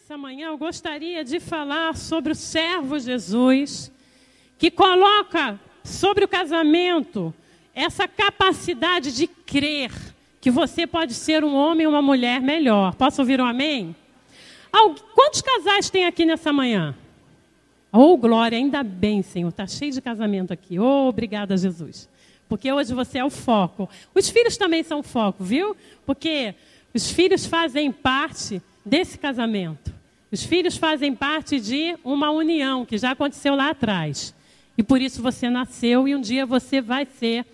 Nessa manhã eu gostaria de falar sobre o servo Jesus, que coloca sobre o casamento essa capacidade de crer que você pode ser um homem ou uma mulher melhor. Posso ouvir um amém? Quantos casais tem aqui nessa manhã? Oh, glória, ainda bem, Senhor, está cheio de casamento aqui. Oh, obrigada, Jesus. Porque hoje você é o foco. Os filhos também são foco, viu? Porque os filhos fazem parte desse casamento. Os filhos fazem parte de uma união que já aconteceu lá atrás. E por isso você nasceu e um dia você vai ser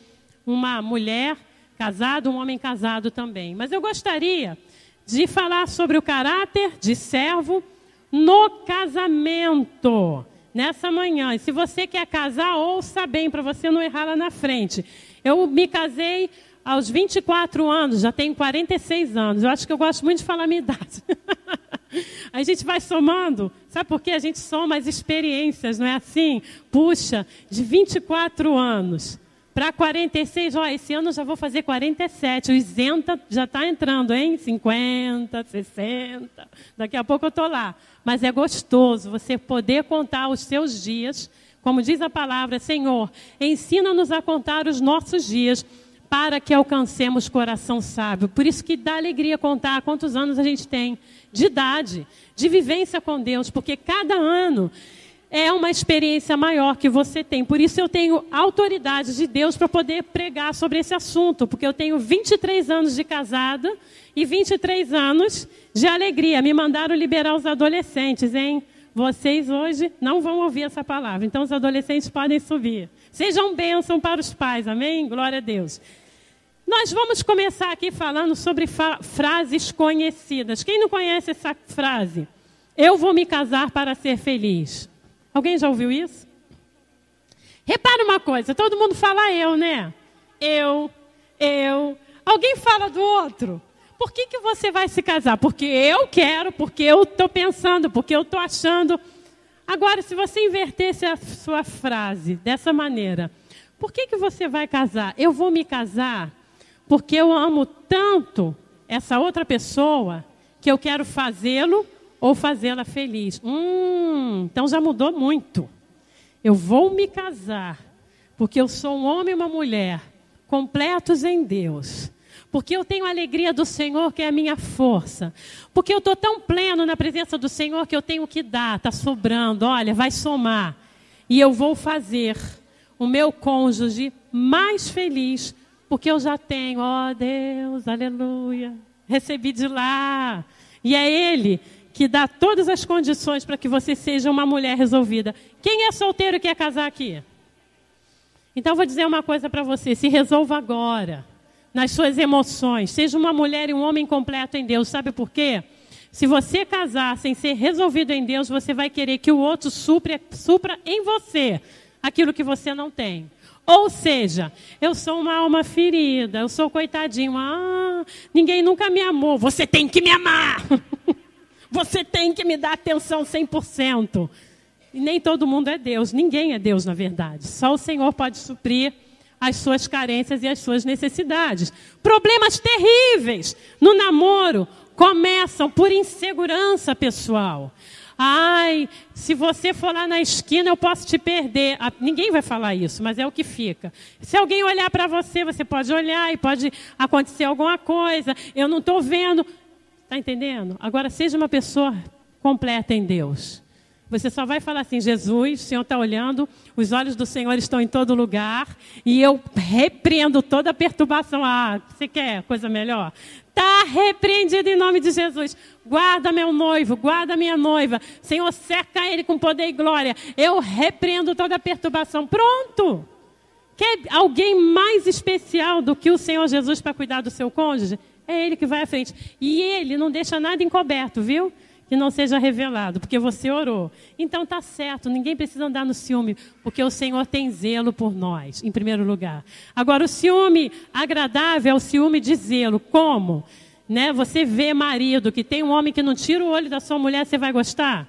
uma mulher casada, um homem casado também. Mas eu gostaria de falar sobre o caráter de servo no casamento, nessa manhã. E se você quer casar, ouça bem, para você não errar lá na frente. Eu me casei aos 24 anos, já tenho 46 anos. Eu acho que eu gosto muito de falar a minha idade. A gente vai somando, sabe por quê? A gente soma as experiências, não é assim? Puxa, de 24 anos para 46, ó, esse ano eu já vou fazer 47, o isenta já está entrando, hein? 50, 60, daqui a pouco eu estou lá. Mas é gostoso você poder contar os seus dias, como diz a palavra, Senhor, ensina-nos a contar os nossos dias, para que alcancemos coração sábio. Por isso que dá alegria contar quantos anos a gente tem de idade, de vivência com Deus, porque cada ano é uma experiência maior que você tem. Por isso eu tenho autoridade de Deus para poder pregar sobre esse assunto, porque eu tenho 23 anos de casada e 23 anos de alegria. Me mandaram liberar os adolescentes, hein? Vocês hoje não vão ouvir essa palavra, então os adolescentes podem subir. Sejam bênção para os pais, amém? Glória a Deus. Nós vamos começar aqui falando sobre frases conhecidas. Quem não conhece essa frase? Eu vou me casar para ser feliz. Alguém já ouviu isso? Repara uma coisa, todo mundo fala eu, né? Eu. Alguém fala do outro. Por que você vai se casar? Porque eu quero, porque eu estou pensando, porque eu estou achando. Agora, se você invertesse a sua frase dessa maneira, por que você vai casar? Eu vou me casar porque eu amo tanto essa outra pessoa que eu quero fazê-lo ou fazê-la feliz. Então já mudou muito. Eu vou me casar porque eu sou um homem e uma mulher completos em Deus. Porque eu tenho a alegria do Senhor, que é a minha força. Porque eu estou tão pleno na presença do Senhor que eu tenho que dar, está sobrando, olha, vai somar. E eu vou fazer o meu cônjuge mais feliz, porque eu já tenho, ó Deus, aleluia, recebi de lá. E é Ele que dá todas as condições para que você seja uma mulher resolvida. Quem é solteiro e quer casar aqui? Então eu vou dizer uma coisa para você, se resolva agora. Nas suas emoções, seja uma mulher e um homem completo em Deus. Sabe por quê? Se você casar sem ser resolvido em Deus, você vai querer que o outro supra em você aquilo que você não tem. Ou seja, eu sou uma alma ferida, eu sou coitadinho, ninguém nunca me amou, você tem que me amar. Você tem que me dar atenção 100%. E nem todo mundo é Deus, ninguém é Deus na verdade. Só o Senhor pode suprir as suas carências e as suas necessidades. Problemas terríveis no namoro começam por insegurança pessoal. Ai, se você for lá na esquina eu posso te perder. Ninguém vai falar isso, mas é o que fica. Se alguém olhar para você, você pode olhar e pode acontecer alguma coisa. Eu não estou vendo. Está entendendo? Agora seja uma pessoa completa em Deus. Você só vai falar assim, Jesus, o Senhor está olhando, os olhos do Senhor estão em todo lugar, e eu repreendo toda a perturbação. Você quer coisa melhor? Está repreendido em nome de Jesus. Guarda meu noivo, guarda minha noiva. Senhor, cerca ele com poder e glória. Eu repreendo toda a perturbação. Pronto! Quer alguém mais especial do que o Senhor Jesus para cuidar do seu cônjuge? É Ele que vai à frente. E Ele não deixa nada encoberto, viu? Que não seja revelado, porque você orou. Então tá certo, ninguém precisa andar no ciúme, porque o Senhor tem zelo por nós, em primeiro lugar. Agora, o ciúme agradável é o ciúme de zelo. Como? Né? Você vê marido que tem um homem que não tira o olho da sua mulher, você vai gostar?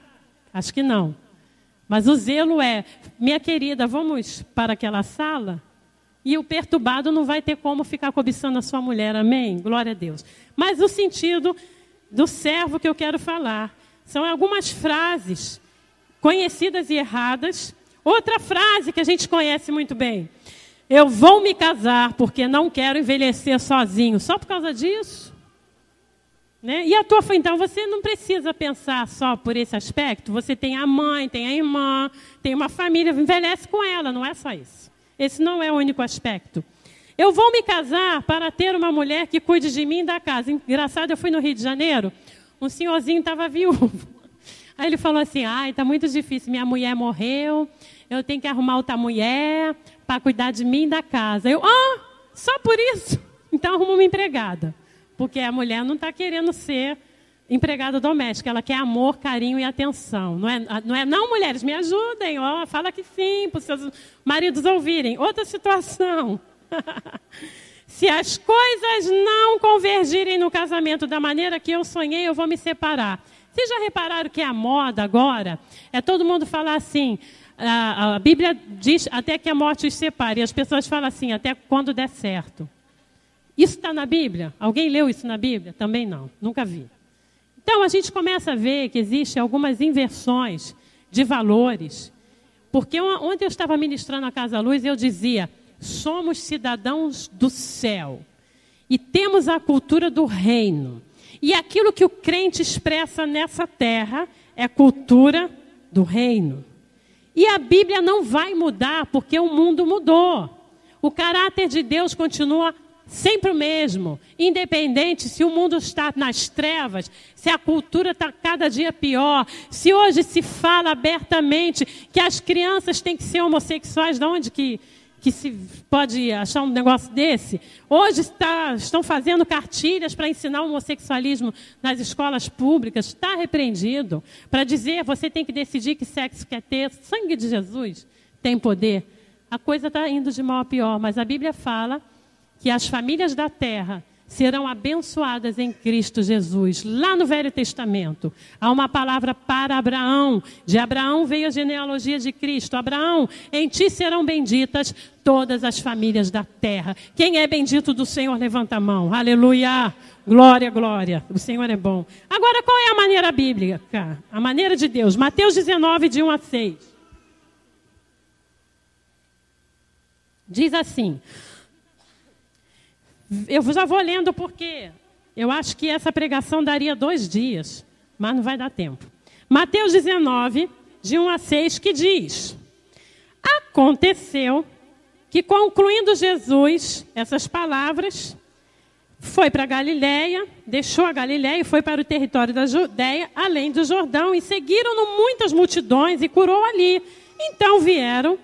Acho que não. Mas o zelo é, minha querida, vamos para aquela sala? E o perturbado não vai ter como ficar cobiçando a sua mulher, amém? Glória a Deus. Mas o sentido do servo que eu quero falar, São algumas frases conhecidas e erradas. Outra frase que a gente conhece muito bem. Eu vou me casar porque não quero envelhecer sozinho. Só por causa disso? Né? E então você não precisa pensar só por esse aspecto. Você tem a mãe, tem a irmã, tem uma família, envelhece com ela, não é só isso. Esse não é o único aspecto. Eu vou me casar para ter uma mulher que cuide de mim e da casa. Engraçado, eu fui no Rio de Janeiro, um senhorzinho estava viúvo. Aí ele falou assim, está muito difícil, minha mulher morreu, eu tenho que arrumar outra mulher para cuidar de mim e da casa. Eu, só por isso? Então arruma uma empregada. Porque a mulher não está querendo ser empregada doméstica, ela quer amor, carinho e atenção. Não, mulheres, me ajudem, fala que sim, para os seus maridos ouvirem. Outra situação. Se as coisas não convergirem no casamento da maneira que eu sonhei, eu vou me separar. Vocês já repararam que a moda agora é todo mundo falar assim, a Bíblia diz até que a morte os separe, e as pessoas falam assim, até quando der certo. Isso está na Bíblia? Alguém leu isso na Bíblia? Também não, nunca vi. Então a gente começa a ver que existem algumas inversões de valores. Porque ontem eu estava ministrando a Casa Luz e eu dizia, somos cidadãos do céu e temos a cultura do reino. E aquilo que o crente expressa nessa terra é cultura do reino. E a Bíblia não vai mudar porque o mundo mudou. O caráter de Deus continua sempre o mesmo, independente se o mundo está nas trevas, se a cultura está cada dia pior, se hoje se fala abertamente que as crianças têm que ser homossexuais, de onde que se pode achar um negócio desse? Hoje estão fazendo cartilhas para ensinar o homossexualismo nas escolas públicas, está repreendido, para dizer você tem que decidir que sexo quer ter, sangue de Jesus tem poder. A coisa está indo de mal a pior, mas a Bíblia fala que as famílias da terra serão abençoadas em Cristo Jesus. Lá no Velho Testamento, há uma palavra para Abraão. De Abraão veio a genealogia de Cristo. Abraão, em ti serão benditas todas as famílias da terra. Quem é bendito do Senhor, levanta a mão. Aleluia! Glória, glória. O Senhor é bom. Agora, qual é a maneira bíblica? A maneira de Deus. Mateus 19, de 1 a 6. Diz assim... Eu já vou lendo porque eu acho que essa pregação daria 2 dias, mas não vai dar tempo. Mateus 19, de 1 a 6, que diz: Aconteceu que, concluindo Jesus essas palavras, foi para a Galileia, deixou a Galileia e foi para o território da Judeia, além do Jordão, e seguiram-no muitas multidões e curou ali. Então vieram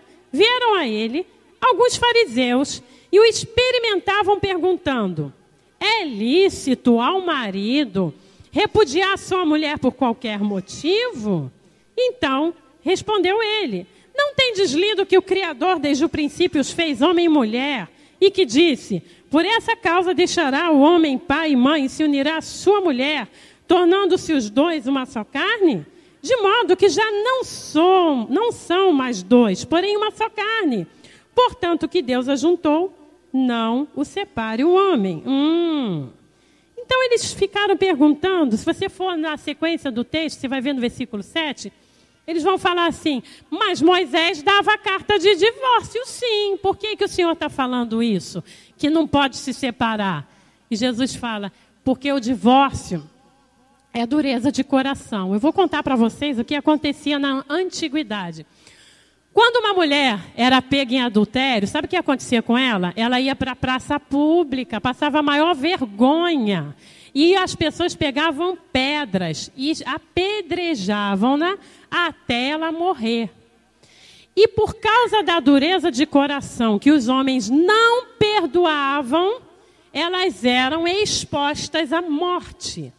a ele alguns fariseus e o experimentavam perguntando: é lícito ao marido repudiar sua mulher por qualquer motivo? Então respondeu ele: não tendes lido que o Criador desde o princípio os fez homem e mulher, e que disse: por essa causa deixará o homem pai e mãe e se unirá à sua mulher, tornando-se os dois uma só carne? De modo que já não são mais dois, porém uma só carne. Portanto, o que Deus ajuntou, não o separe o homem. Então eles ficaram perguntando, se você for na sequência do texto, você vai ver no versículo 7, eles vão falar assim: mas Moisés dava a carta de divórcio, sim. Por que o Senhor está falando isso? Que não pode se separar. E Jesus fala: porque o divórcio é dureza de coração. Eu vou contar para vocês o que acontecia na antiguidade. Quando uma mulher era pega em adultério, sabe o que acontecia com ela? Ela ia para a praça pública, passava a maior vergonha. E as pessoas pegavam pedras e apedrejavam-na até ela morrer. E por causa da dureza de coração que os homens não perdoavam, elas eram expostas à morte.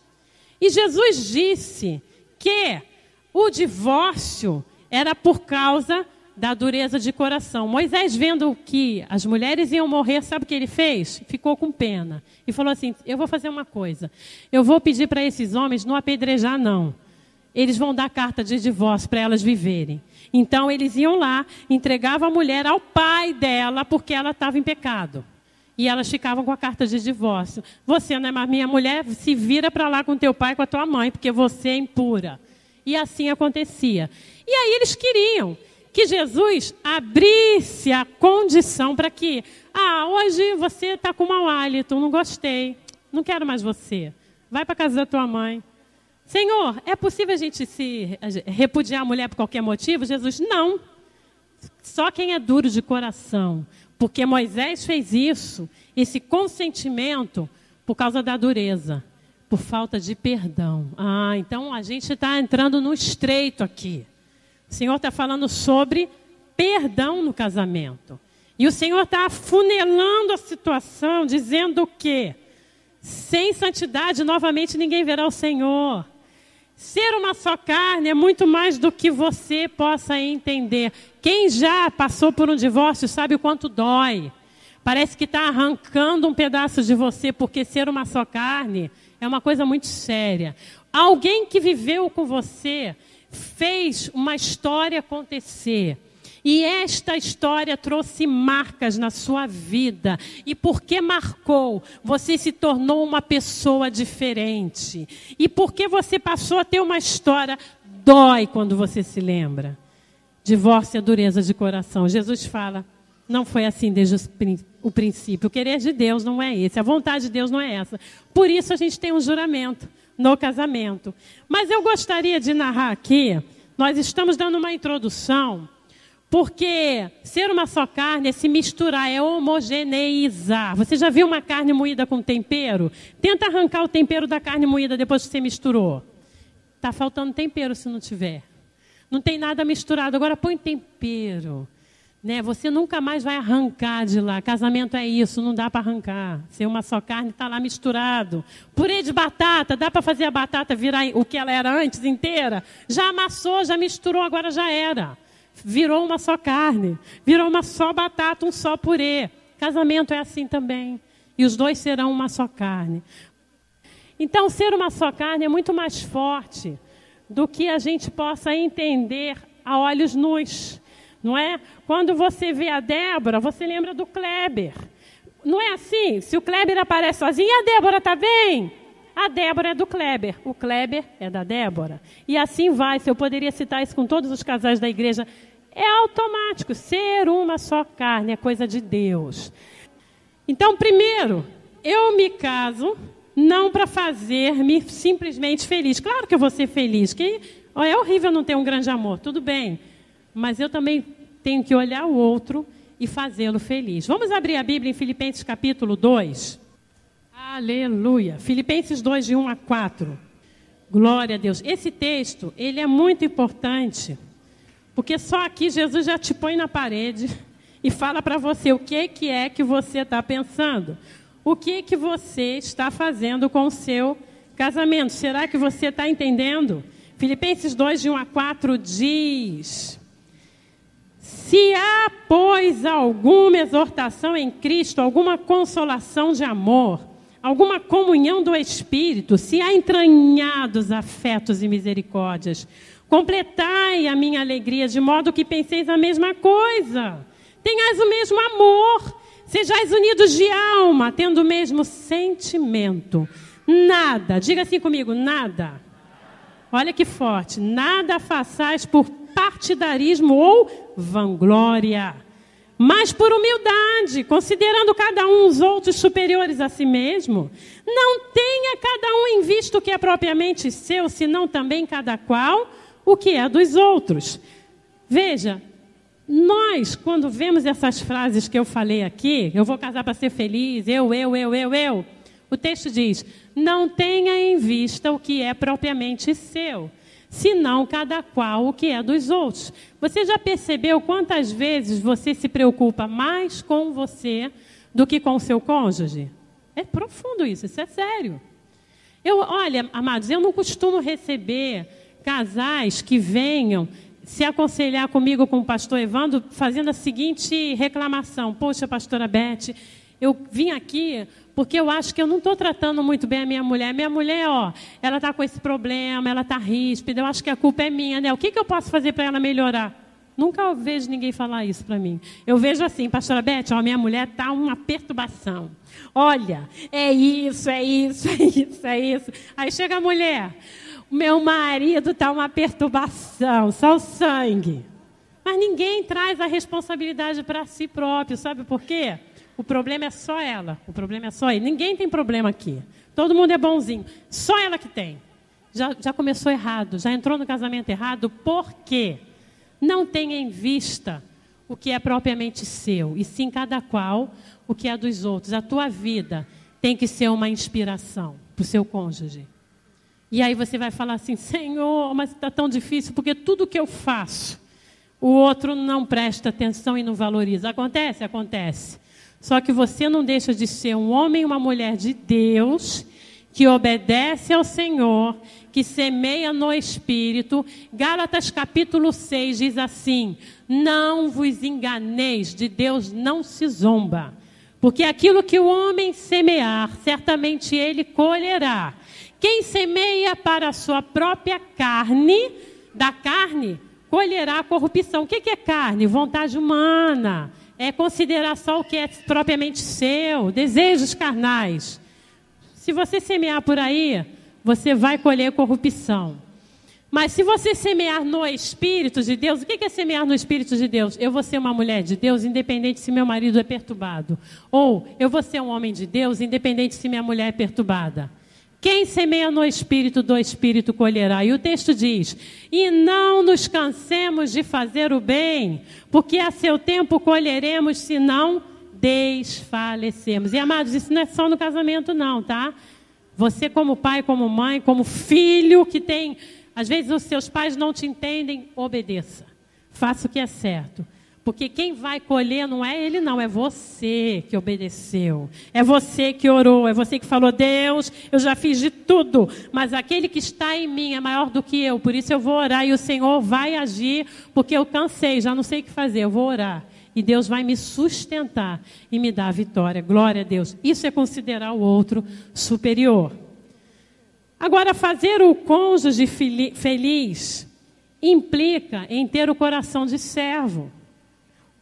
E Jesus disse que o divórcio era por causa da dureza de coração. Moisés, vendo que as mulheres iam morrer, sabe o que ele fez? Ficou com pena. E falou assim: eu vou fazer uma coisa. Eu vou pedir para esses homens não apedrejar, não. Eles vão dar carta de divórcio para elas viverem. Então, eles iam lá, entregavam a mulher ao pai dela, porque ela estava em pecado. E elas ficavam com a carta de divórcio. Você não é mais minha mulher, se vira para lá com teu pai e com a tua mãe, porque você é impura. E assim acontecia. E aí eles queriam que Jesus abrisse a condição para que, hoje você está com mau hálito, não gostei, não quero mais você, vai para a casa da tua mãe. Senhor, é possível a gente se repudiar a mulher por qualquer motivo? Jesus, não. Só quem é duro de coração, porque Moisés fez isso, esse consentimento, por causa da dureza, por falta de perdão. Então a gente está entrando no estreito aqui. O Senhor está falando sobre perdão no casamento. E o Senhor está afunilando a situação, dizendo que sem santidade, novamente, ninguém verá o Senhor. Ser uma só carne é muito mais do que você possa entender. Quem já passou por um divórcio sabe o quanto dói. Parece que está arrancando um pedaço de você, porque ser uma só carne é uma coisa muito séria. Alguém que viveu com você fez uma história acontecer. E esta história trouxe marcas na sua vida. E porque marcou, você se tornou uma pessoa diferente. E porque você passou a ter uma história, dói quando você se lembra. Divórcio é dureza de coração. Jesus fala, não foi assim desde o princípio. O querer de Deus não é esse. A vontade de Deus não é essa. Por isso a gente tem um juramento no casamento. Mas eu gostaria de narrar aqui, nós estamos dando uma introdução, porque ser uma só carne é se misturar, é homogeneizar. Você já viu uma carne moída com tempero? Tenta arrancar o tempero da carne moída depois que você misturou. Está faltando tempero se não tiver. Não tem nada misturado, agora põe tempero. Você nunca mais vai arrancar de lá. Casamento é isso, não dá para arrancar. Ser uma só carne está lá misturado. Purê de batata, dá para fazer a batata virar o que ela era antes inteira? Já amassou, já misturou, agora já era. Virou uma só carne, virou uma só batata, um só purê. Casamento é assim também. E os dois serão uma só carne. Então, ser uma só carne é muito mais forte do que a gente possa entender a olhos nus. Não é? Quando você vê a Débora, você lembra do Kleber. Não é assim? Se o Kleber aparece sozinho, a Débora está bem? A Débora é do Kleber, o Kleber é da Débora. E assim vai, se eu poderia citar isso com todos os casais da igreja, é automático. Ser uma só carne é coisa de Deus. Então, primeiro, eu me caso não para fazer-me simplesmente feliz. Claro que eu vou ser feliz, que é horrível não ter um grande amor, tudo bem. Mas eu também tenho que olhar o outro e fazê-lo feliz. Vamos abrir a Bíblia em Filipenses capítulo 2. Aleluia. Filipenses 2, de 1 a 4. Glória a Deus. Esse texto, ele é muito importante, porque só aqui Jesus já te põe na parede e fala para você o que é que você está pensando. O que você está fazendo com o seu casamento. Será que você está entendendo? Filipenses 2, de 1 a 4 diz: se há, pois, alguma exortação em Cristo, alguma consolação de amor, alguma comunhão do Espírito, se há entranhados afetos e misericórdias, completai a minha alegria, de modo que penseis a mesma coisa, tenhais o mesmo amor, sejais unidos de alma, tendo o mesmo sentimento. Nada, diga assim comigo, nada. Olha que forte, nada façais por partidarismo ou vanglória, mas por humildade, considerando cada um os outros superiores a si mesmo. Não tenha cada um em vista o que é propriamente seu, senão também cada qual o que é dos outros. Veja, nós, quando vemos essas frases que eu falei aqui, eu vou casar para ser feliz, eu, o texto diz, não tenha em vista o que é propriamente seu, senão cada qual o que é dos outros. Você já percebeu quantas vezes você se preocupa mais com você do que com o seu cônjuge? É profundo isso é sério. Olha, amados, eu não costumo receber casais que venham se aconselhar comigo com o pastor Evandro fazendo a seguinte reclamação: poxa, pastora Beth, eu vim aqui porque eu acho que eu não estou tratando muito bem a minha mulher. Minha mulher, ela está com esse problema, ela está ríspida, eu acho que a culpa é minha, né? O que eu posso fazer para ela melhorar? Nunca vejo ninguém falar isso para mim. Eu vejo assim, pastora Beth, minha mulher está uma perturbação. Olha, é isso. Aí chega a mulher. meu marido está uma perturbação, só o sangue. Mas ninguém traz a responsabilidade para si próprio, sabe por quê? O problema é só ela, o problema é só ele. Ninguém tem problema aqui, todo mundo é bonzinho, só ela que tem. Já começou errado, já entrou no casamento errado, por quê? Não tenha em vista o que é propriamente seu, e sim cada qual o que é dos outros. A tua vida tem que ser uma inspiração para o seu cônjuge. E aí você vai falar assim, Senhor, mas está tão difícil, porque tudo que eu faço, o outro não presta atenção e não valoriza. Acontece? Acontece. Só que você não deixa de ser um homem e uma mulher de Deus, que obedece ao Senhor, que semeia no Espírito. Gálatas capítulo 6 diz assim, não vos enganeis, de Deus não se zomba. Porque aquilo que o homem semear, certamente ele colherá. Quem semeia para a sua própria carne, da carne, colherá a corrupção. O que é carne? Vontade humana. É considerar só o que é propriamente seu, desejos carnais. Se você semear por aí, você vai colher corrupção. Mas se você semear no Espírito de Deus, o que é semear no Espírito de Deus? Eu vou ser uma mulher de Deus, independente se meu marido é perturbado. Ou eu vou ser um homem de Deus, independente se minha mulher é perturbada. Quem semeia no Espírito, do Espírito colherá. E o texto diz, e não nos cansemos de fazer o bem, porque a seu tempo colheremos, se não desfalecemos. E amados, isso não é só no casamento não, tá? Você como pai, como mãe, como filho que tem... Às vezes os seus pais não te entendem, obedeça. Faça o que é certo. Porque quem vai colher não é ele não, é você que obedeceu. É você que orou, é você que falou, Deus, eu já fiz de tudo. Mas aquele que está em mim é maior do que eu, por isso eu vou orar e o Senhor vai agir, porque eu cansei, já não sei o que fazer, eu vou orar. E Deus vai me sustentar e me dar a vitória. Glória a Deus. Isso é considerar o outro superior. Agora, fazer o cônjuge feliz implica em ter o coração de servo.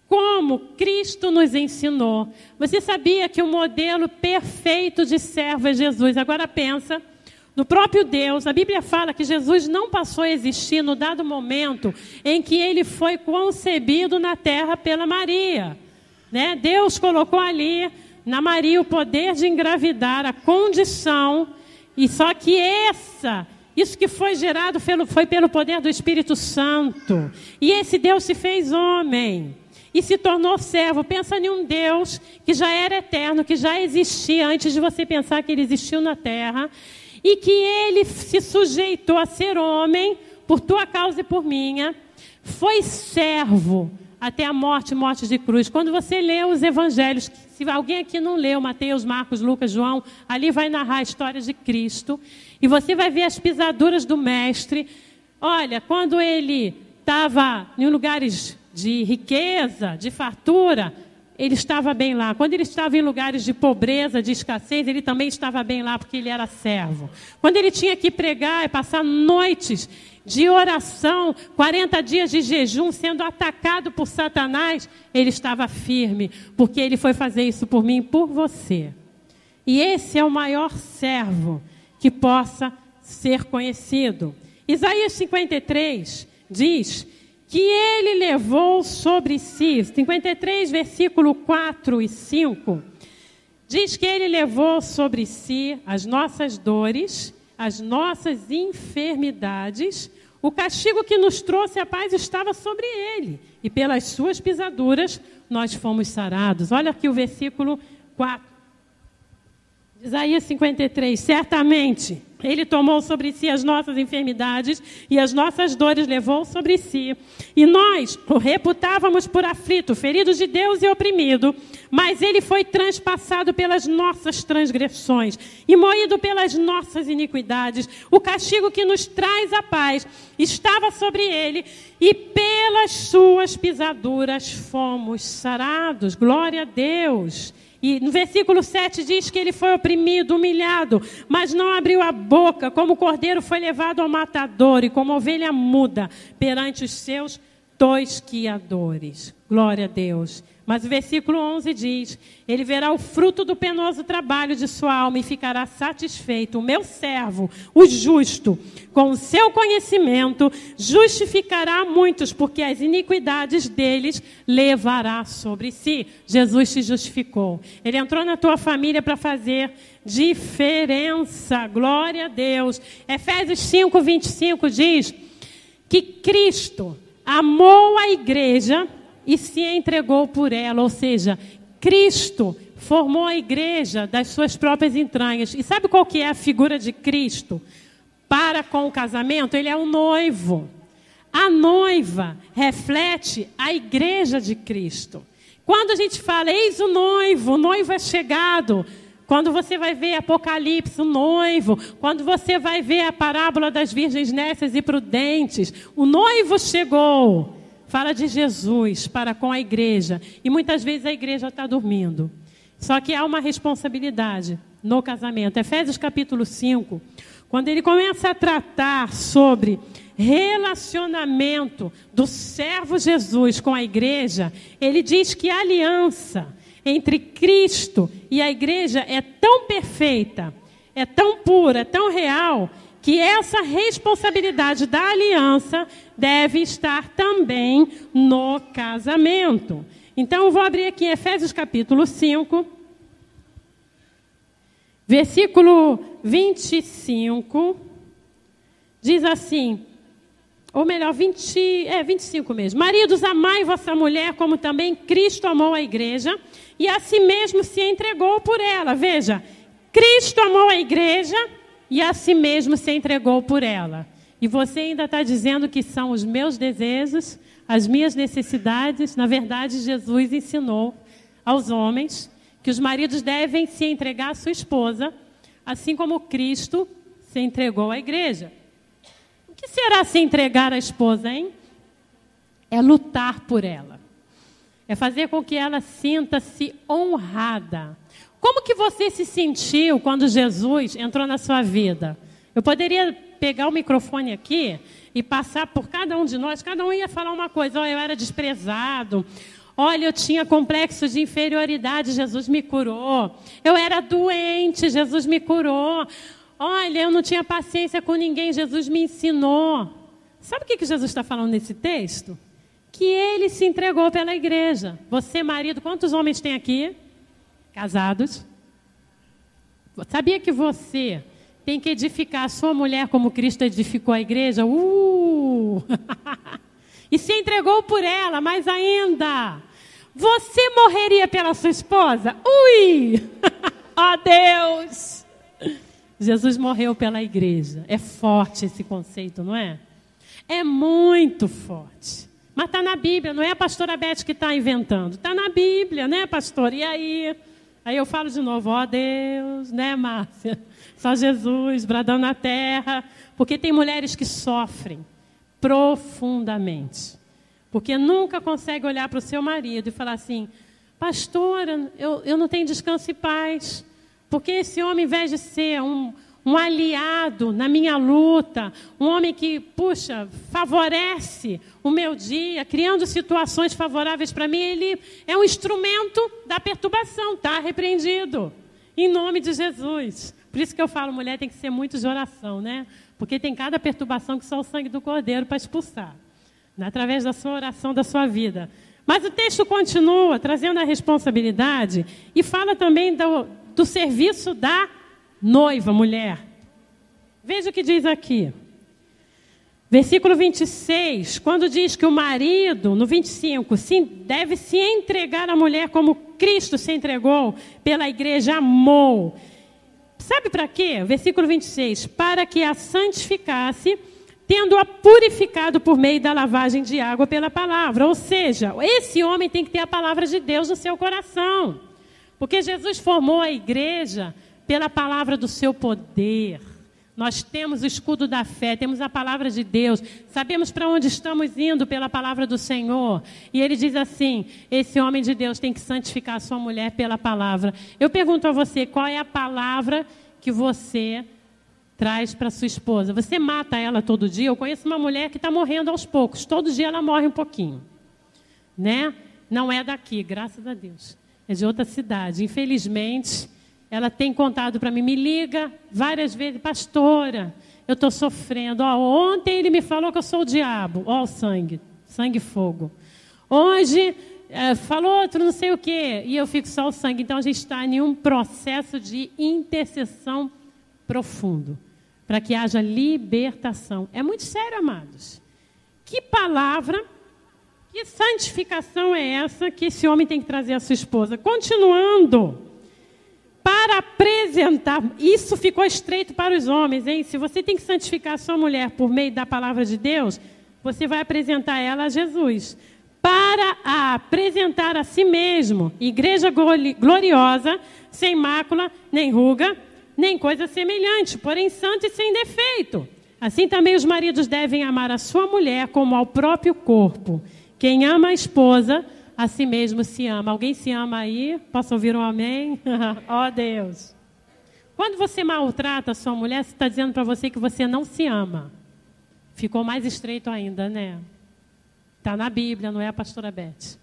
Como Cristo nos ensinou. Você sabia que o modelo perfeito de servo é Jesus? Agora pensa, no próprio Deus, a Bíblia fala que Jesus não passou a existir no dado momento em que ele foi concebido na terra pela Maria. Né? Deus colocou ali na Maria o poder de engravidar, a condição, e só que isso que foi gerado foi pelo poder do Espírito Santo. E esse Deus se fez homem e se tornou servo. Pensa em um Deus que já era eterno, que já existia antes de você pensar que ele existiu na terra, e que ele se sujeitou a ser homem por tua causa e por minha, foi servo até a morte de cruz. Quando você lê os evangelhos, se alguém aqui não leu Mateus, Marcos, Lucas, João, ali vai narrar a história de Cristo, e você vai ver as pisaduras do mestre. Olha, quando ele estava em lugares de riqueza, de fartura, ele estava bem lá. Quando ele estava em lugares de pobreza, de escassez, ele também estava bem lá, porque ele era servo. Quando ele tinha que pregar e passar noites de oração, 40 dias de jejum, sendo atacado por Satanás, ele estava firme, porque ele foi fazer isso por mim e por você. E esse é o maior servo que possa ser conhecido. Isaías 53 diz que ele levou sobre si, 53, versículo 4 e 5, diz que ele levou sobre si as nossas dores, as nossas enfermidades, o castigo que nos trouxe a paz estava sobre ele, e pelas suas pisaduras nós fomos sarados. Olha aqui o versículo 4. Isaías 53, certamente ele tomou sobre si as nossas enfermidades e as nossas dores levou sobre si. E nós o reputávamos por aflito, ferido de Deus e oprimido, mas ele foi transpassado pelas nossas transgressões e moído pelas nossas iniquidades. O castigo que nos traz a paz estava sobre ele e pelas suas pisaduras fomos sarados. Glória a Deus. E no versículo 7 diz que ele foi oprimido, humilhado, mas não abriu a boca, como o cordeiro foi levado ao matador e como ovelha muda perante os seus tosquiadores. Glória a Deus. Mas o versículo 11 diz: ele verá o fruto do penoso trabalho de sua alma e ficará satisfeito. O meu servo, o justo, com o seu conhecimento, justificará muitos, porque as iniquidades deles levará sobre si. Jesus te justificou. Ele entrou na tua família para fazer diferença. Glória a Deus. Efésios 5, 25 diz que Cristo amou a igreja e se entregou por ela, ou seja, Cristo formou a igreja das suas próprias entranhas. E sabe qual que é a figura de Cristo para com o casamento? Ele é o noivo. A noiva reflete a igreja de Cristo. Quando a gente fala, eis o noivo é chegado. Quando você vai ver Apocalipse, o noivo. Quando você vai ver a parábola das virgens nécias e prudentes, o noivo chegou. Fala de Jesus para com a igreja. E muitas vezes a igreja está dormindo. Só que há uma responsabilidade no casamento. Efésios capítulo 5, quando ele começa a tratar sobre relacionamento do servo Jesus com a igreja, ele diz que a aliança entre Cristo e a igreja é tão perfeita, é tão pura, é tão real, que essa responsabilidade da aliança deve estar também no casamento. Então, eu vou abrir aqui Efésios capítulo 5, versículo 25, diz assim, ou melhor, 25 mesmo. Maridos, amai vossa mulher, como também Cristo amou a igreja, e a si mesmo se entregou por ela. Veja, Cristo amou a igreja, e a si mesmo se entregou por ela. E você ainda está dizendo que são os meus desejos, as minhas necessidades. Na verdade, Jesus ensinou aos homens que os maridos devem se entregar à sua esposa, assim como Cristo se entregou à igreja. O que será se entregar à esposa, hein? É lutar por ela. É fazer com que ela sinta-se honrada. Como que você se sentiu quando Jesus entrou na sua vida? Eu poderia pegar o microfone aqui e passar por cada um de nós. Cada um ia falar uma coisa. Olha, eu era desprezado. Olha, eu tinha complexo de inferioridade. Jesus me curou. Eu era doente. Jesus me curou. Olha, eu não tinha paciência com ninguém. Jesus me ensinou. Sabe o que Jesus está falando nesse texto? Que ele se entregou pela igreja. Você, marido, quantos homens tem aqui? Casados. Sabia que você tem que edificar a sua mulher como Cristo edificou a igreja? E se entregou por ela, mais ainda. Você morreria pela sua esposa? Ui! Ó Deus! Jesus morreu pela igreja. É forte esse conceito, não é? É muito forte. Mas está na Bíblia, não é a pastora Beth que está inventando. Está na Bíblia, né, pastor? E aí? Aí eu falo de novo, ó Deus, né, Márcia? Só Jesus, bradando na terra. Porque tem mulheres que sofrem profundamente. Porque nunca consegue olhar para o seu marido e falar assim, pastora, eu não tenho descanso e paz. Porque esse homem, ao invés de ser um aliado na minha luta, um homem que, puxa, favorece o meu dia, criando situações favoráveis para mim, ele é um instrumento da perturbação, está repreendido, em nome de Jesus. Por isso que eu falo, mulher tem que ser muito de oração, né? Porque tem cada perturbação que só o sangue do Cordeiro para expulsar, né? Através da sua oração, da sua vida. Mas o texto continua trazendo a responsabilidade e fala também do serviço da noiva, mulher. Veja o que diz aqui. Versículo 26, quando diz que o marido, no 25, deve se entregar à mulher como Cristo se entregou pela igreja, amou. Sabe para quê? Versículo 26, para que a santificasse, tendo-a purificado por meio da lavagem de água pela palavra. Ou seja, esse homem tem que ter a palavra de Deus no seu coração. Porque Jesus formou a igreja pela palavra do seu poder. Nós temos o escudo da fé, temos a palavra de Deus, sabemos para onde estamos indo pela palavra do Senhor. E ele diz assim, esse homem de Deus tem que santificar a sua mulher pela palavra. Eu pergunto a você, qual é a palavra que você traz para sua esposa. Você mata ela todo dia? Eu conheço uma mulher que está morrendo aos poucos. Todo dia ela morre um pouquinho. Né? Não é daqui, graças a Deus. É de outra cidade. Infelizmente, ela tem contado para mim, me liga várias vezes, pastora, eu estou sofrendo. Ontem ele me falou que eu sou o diabo. O sangue e fogo. Hoje, falou outro não sei o quê, e eu fico só o sangue. Então, a gente está em um processo de intercessão profundo, para que haja libertação. É muito sério, amados. Que palavra, que santificação é essa que esse homem tem que trazer à sua esposa? Continuando, para apresentar, isso ficou estreito para os homens, hein? Se você tem que santificar a sua mulher por meio da palavra de Deus, você vai apresentar ela a Jesus. Para apresentar a si mesmo, igreja gloriosa, sem mácula, nem ruga, nem coisa semelhante, porém santa e sem defeito. Assim também os maridos devem amar a sua mulher como ao próprio corpo. Quem ama a esposa, a si mesmo se ama. Alguém se ama aí? Posso ouvir um amém? Ó Deus. Quando você maltrata a sua mulher, você está dizendo para você que você não se ama. Ficou mais estreito ainda, né? Está na Bíblia, não é a pastora Beth.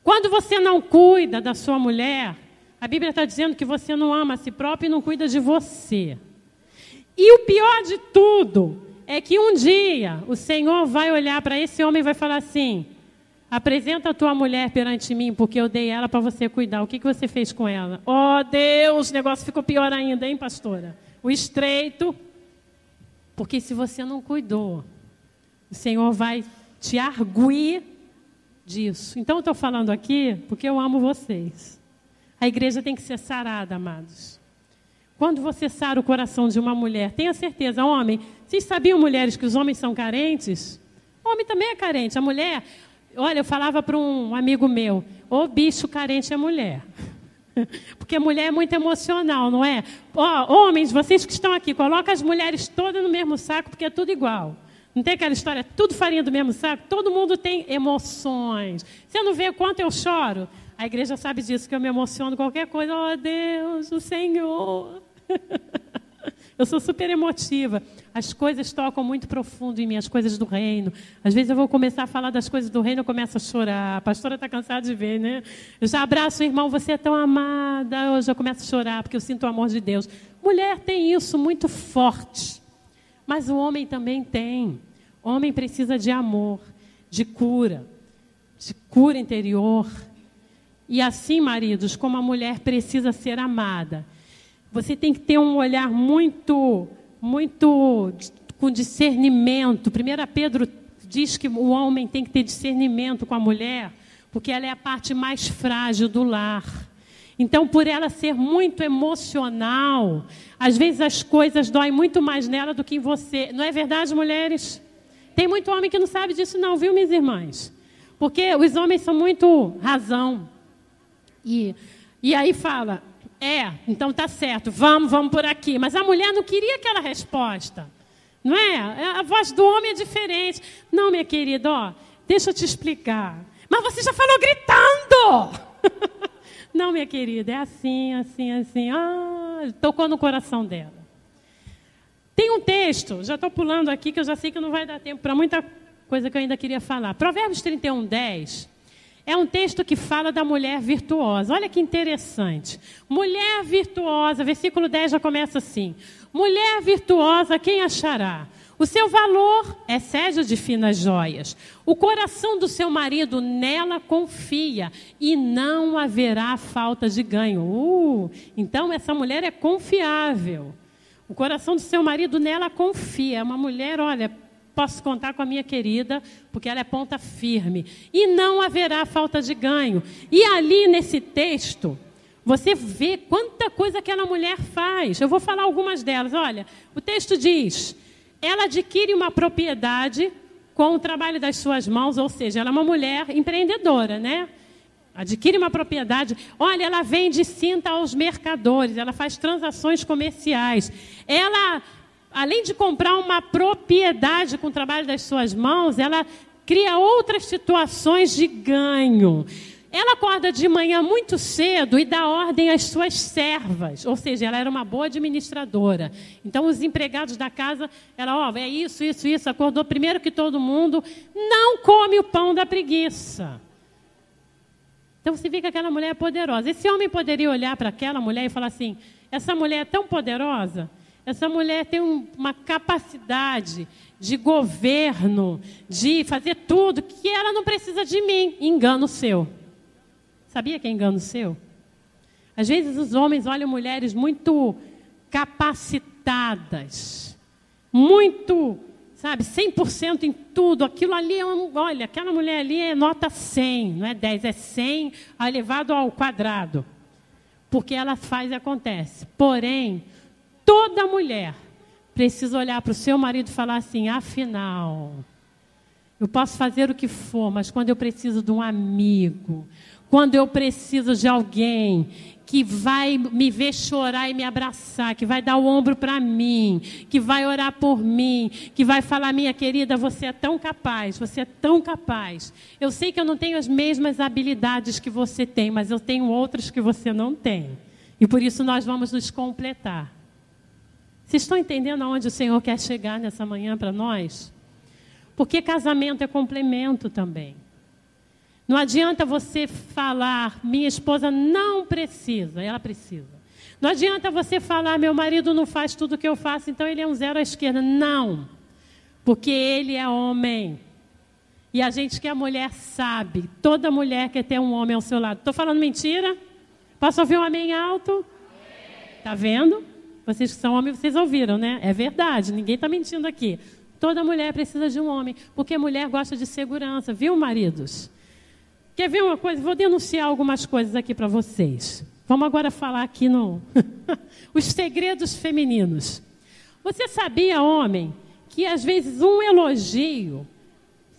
Quando você não cuida da sua mulher, a Bíblia está dizendo que você não ama a si próprio e não cuida de você. E o pior de tudo é que um dia o Senhor vai olhar para esse homem e vai falar assim: apresenta a tua mulher perante mim, porque eu dei ela para você cuidar. O que você fez com ela? Oh, Deus, o negócio ficou pior ainda, hein, pastora? O estreito. Porque se você não cuidou, o Senhor vai te arguir disso. Então, eu estou falando aqui porque eu amo vocês. A igreja tem que ser sarada, amados. Quando você sara o coração de uma mulher, tenha certeza, homem, vocês sabiam, mulheres, que os homens são carentes? O homem também é carente. A mulher, olha, eu falava para um amigo meu, o bicho carente é mulher. Porque a mulher é muito emocional, não é? Homens, vocês que estão aqui, coloca as mulheres todas no mesmo saco, porque é tudo igual. Não tem aquela história, tudo farinha do mesmo saco? Todo mundo tem emoções. Você não vê o quanto eu choro? A igreja sabe disso, que eu me emociono qualquer coisa. Oh, Deus, o Senhor. Eu sou super emotiva. As coisas tocam muito profundo em mim, as coisas do reino. Às vezes eu vou começar a falar das coisas do reino, eu começo a chorar. A pastora está cansada de ver, né? Eu já abraço o irmão, você é tão amada. Hoje eu começo a chorar, porque eu sinto o amor de Deus. Mulher tem isso muito forte. Mas o homem também tem. O homem precisa de amor, de cura interior. E assim, maridos, como a mulher precisa ser amada, você tem que ter um olhar muito com discernimento. 1 Pedro diz que o homem tem que ter discernimento com a mulher, porque ela é a parte mais frágil do lar. Então, por ela ser muito emocional, às vezes as coisas doem muito mais nela do que em você. Não é verdade, mulheres? Tem muito homem que não sabe disso não, viu, minhas irmãs? Porque os homens são muito razão. E aí fala, então tá certo, vamos por aqui. Mas a mulher não queria aquela resposta. Não é? A voz do homem é diferente. Não, minha querida, deixa eu te explicar. Mas você já falou gritando! Não, minha querida, é assim. Tocou no coração dela. Tem um texto, já estou pulando aqui, que eu já sei que não vai dar tempo para muita coisa que eu ainda queria falar. Provérbios 31:10 é um texto que fala da mulher virtuosa. Olha que interessante. Mulher virtuosa, versículo 10 já começa assim. Mulher virtuosa, quem achará? O seu valor excede de finas joias. O coração do seu marido nela confia e não haverá falta de ganho. Então, essa mulher é confiável. O coração do seu marido nela confia. É uma mulher, olha, posso contar com a minha querida, porque ela é ponta firme. E não haverá falta de ganho. E ali nesse texto, você vê quanta coisa aquela mulher faz. Eu vou falar algumas delas. Olha, o texto diz... Ela adquire uma propriedade com o trabalho das suas mãos, ou seja, ela é uma mulher empreendedora, né? Adquire uma propriedade. Olha, ela vende cinta aos mercadores, ela faz transações comerciais. Ela, além de comprar uma propriedade com o trabalho das suas mãos, ela cria outras situações de ganho. Ela acorda de manhã muito cedo e dá ordem às suas servas. Ou seja, ela era uma boa administradora. Então, os empregados da casa, ela, é isso, acordou primeiro que todo mundo. Não come o pão da preguiça. Então, você vê que aquela mulher é poderosa. Esse homem poderia olhar para aquela mulher e falar assim, essa mulher é tão poderosa, essa mulher tem uma capacidade de governo, de fazer tudo, que ela não precisa de mim. Engano seu. Sabia que é engano seu? Às vezes os homens olham mulheres muito capacitadas, muito, 100% em tudo. Aquilo ali olha, aquela mulher ali é nota 100, não é 10, é 100 elevado ao quadrado. Porque ela faz e acontece. Porém, toda mulher precisa olhar para o seu marido e falar assim, afinal, eu posso fazer o que for, mas quando eu preciso de um amigo, quando eu preciso de alguém que vai me ver chorar e me abraçar, que vai dar o ombro para mim, que vai orar por mim, que vai falar, minha querida, você é tão capaz, você é tão capaz. Eu sei que eu não tenho as mesmas habilidades que você tem, mas eu tenho outras que você não tem. E por isso nós vamos nos completar. Vocês estão entendendo aonde o Senhor quer chegar nessa manhã para nós? Porque casamento é complemento também. Não adianta você falar, minha esposa não precisa, ela precisa. Não adianta você falar, meu marido não faz tudo o que eu faço, então ele é um zero à esquerda. Não, porque ele é homem. E a gente que é mulher sabe, toda mulher quer ter um homem ao seu lado. Estou falando mentira? Posso ouvir um amém alto? Está vendo? Vocês que são homens, vocês ouviram, né? É verdade, ninguém está mentindo aqui. Toda mulher precisa de um homem, porque mulher gosta de segurança, viu, maridos? Quer ver uma coisa? Vou denunciar algumas coisas aqui para vocês. Vamos agora falar aqui no... os segredos femininos. Você sabia, homem, que às vezes um elogio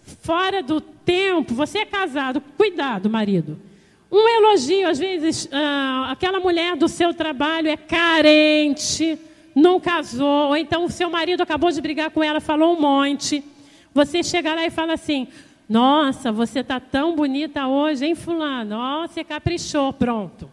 fora do tempo... Você é casado, cuidado, marido. Um elogio, às vezes, aquela mulher do seu trabalho é carente, não casou, ou então o seu marido acabou de brigar com ela, falou um monte. Você chega lá e fala assim... Nossa, você está tão bonita hoje, hein, fulano? Ó, você caprichou, pronto.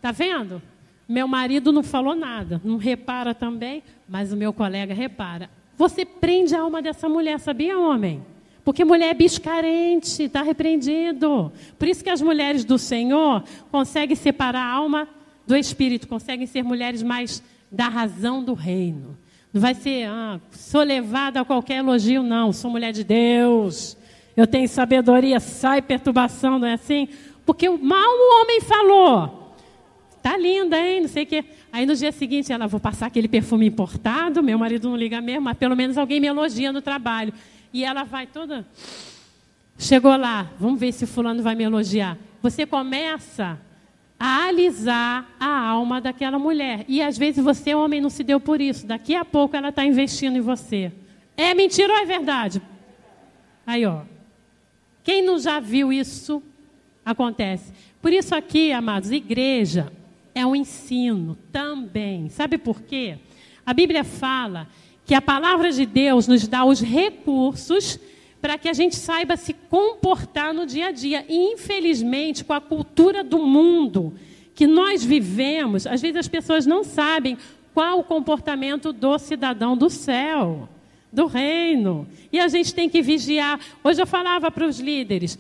Tá vendo? Meu marido não falou nada, não repara também, mas o meu colega repara. Você prende a alma dessa mulher, sabia, homem? Porque mulher é bicho carente, está repreendido. Por isso que as mulheres do Senhor conseguem separar a alma do espírito, conseguem ser mulheres mais da razão do reino. Não vai ser, sou levada a qualquer elogio, não, sou mulher de Deus. Eu tenho sabedoria, sai perturbação, não é assim? Porque mal o homem falou. Tá linda, hein? Não sei o quê. Aí no dia seguinte ela, vou passar aquele perfume importado, meu marido não liga mesmo, mas pelo menos alguém me elogia no trabalho. E ela vai toda... Chegou lá, vamos ver se fulano vai me elogiar. Você começa a alisar a alma daquela mulher. E às vezes você, homem, não se deu por isso. Daqui a pouco ela está investindo em você. É mentira ou é verdade? Aí, ó. Quem não já viu isso, acontece. Por isso aqui, amados, igreja é um ensino também. Sabe por quê? A Bíblia fala que a palavra de Deus nos dá os recursos para que a gente saiba se comportar no dia a dia. E, infelizmente, com a cultura do mundo que nós vivemos, às vezes as pessoas não sabem qual o comportamento do cidadão do céu, do reino. E a gente tem que vigiar. Hoje eu falava para os líderes,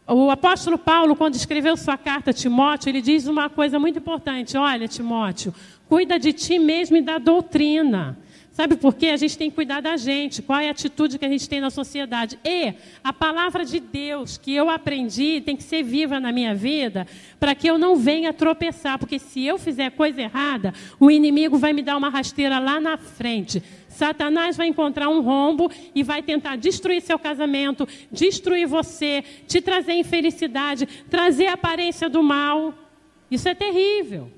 o apóstolo Paulo, quando escreveu sua carta a Timóteo, ele diz uma coisa muito importante. Olha, Timóteo, cuida de ti mesmo e da doutrina. Sabe por quê? A gente tem que cuidar da gente. Qual é a atitude que a gente tem na sociedade? E a palavra de Deus que eu aprendi tem que ser viva na minha vida para que eu não venha tropeçar. Porque se eu fizer coisa errada, o inimigo vai me dar uma rasteira lá na frente. Satanás vai encontrar um rombo e vai tentar destruir seu casamento, destruir você, te trazer infelicidade, trazer a aparência do mal. Isso é terrível.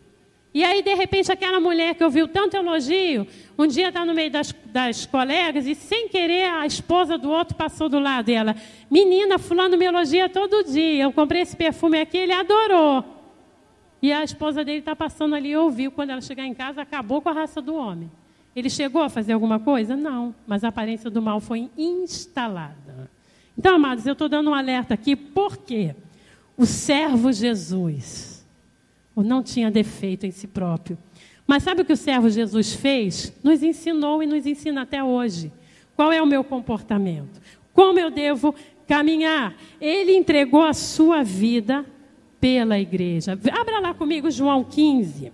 E aí, de repente, aquela mulher que ouviu tanto elogio, um dia está no meio das colegas e, sem querer, a esposa do outro passou do lado. E ela, menina, fulano me elogia todo dia, eu comprei esse perfume aqui, ele adorou. E a esposa dele está passando ali e ouviu. Quando ela chegar em casa, acabou com a raça do homem. Ele chegou a fazer alguma coisa? Não, mas a aparência do mal foi instalada. Então, amados, eu estou dando um alerta aqui, por quê? o servo Jesus não tinha defeito em si próprio. Mas sabe o que o servo Jesus fez? Nos ensinou e nos ensina até hoje. Qual é o meu comportamento? Como eu devo caminhar? Ele entregou a sua vida pela igreja. Abra lá comigo João 15.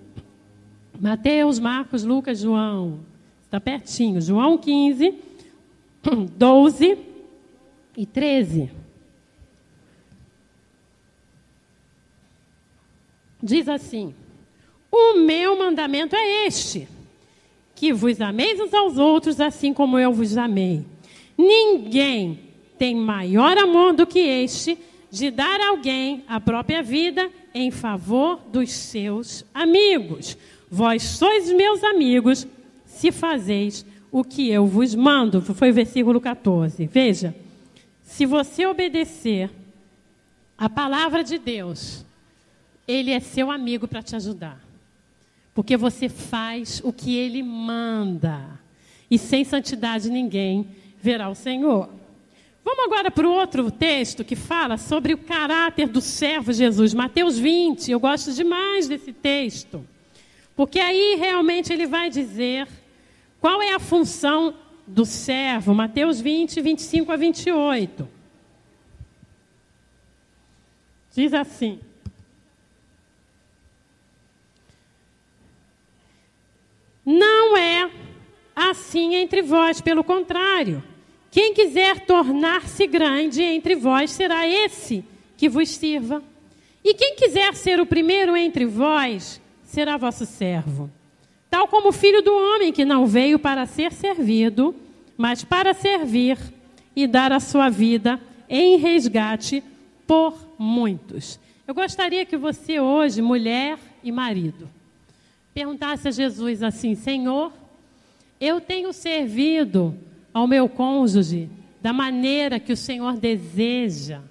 Mateus, Marcos, Lucas, João. Está pertinho. João 15, 12 e 13. Diz assim: o meu mandamento é este, que vos ameis uns aos outros, assim como eu vos amei. Ninguém tem maior amor do que este, de dar a alguém a própria vida em favor dos seus amigos. Vós sois meus amigos, se fazeis o que eu vos mando. Foi o versículo 14. Veja, se você obedecer a palavra de Deus, Ele é seu amigo para te ajudar. Porque você faz o que Ele manda. E sem santidade ninguém verá o Senhor. Vamos agora para o outro texto que fala sobre o caráter do servo Jesus. Mateus 20, eu gosto demais desse texto. Porque aí realmente ele vai dizer qual é a função do servo. Mateus 20, 25 a 28. Diz assim: não é assim entre vós, pelo contrário. Quem quiser tornar-se grande entre vós, será esse que vos sirva. E quem quiser ser o primeiro entre vós, será vosso servo. Tal como o Filho do Homem, que não veio para ser servido, mas para servir e dar a sua vida em resgate por muitos. Eu gostaria que você hoje, mulher e marido, perguntasse a Jesus assim: Senhor, eu tenho servido ao meu cônjuge da maneira que o Senhor deseja.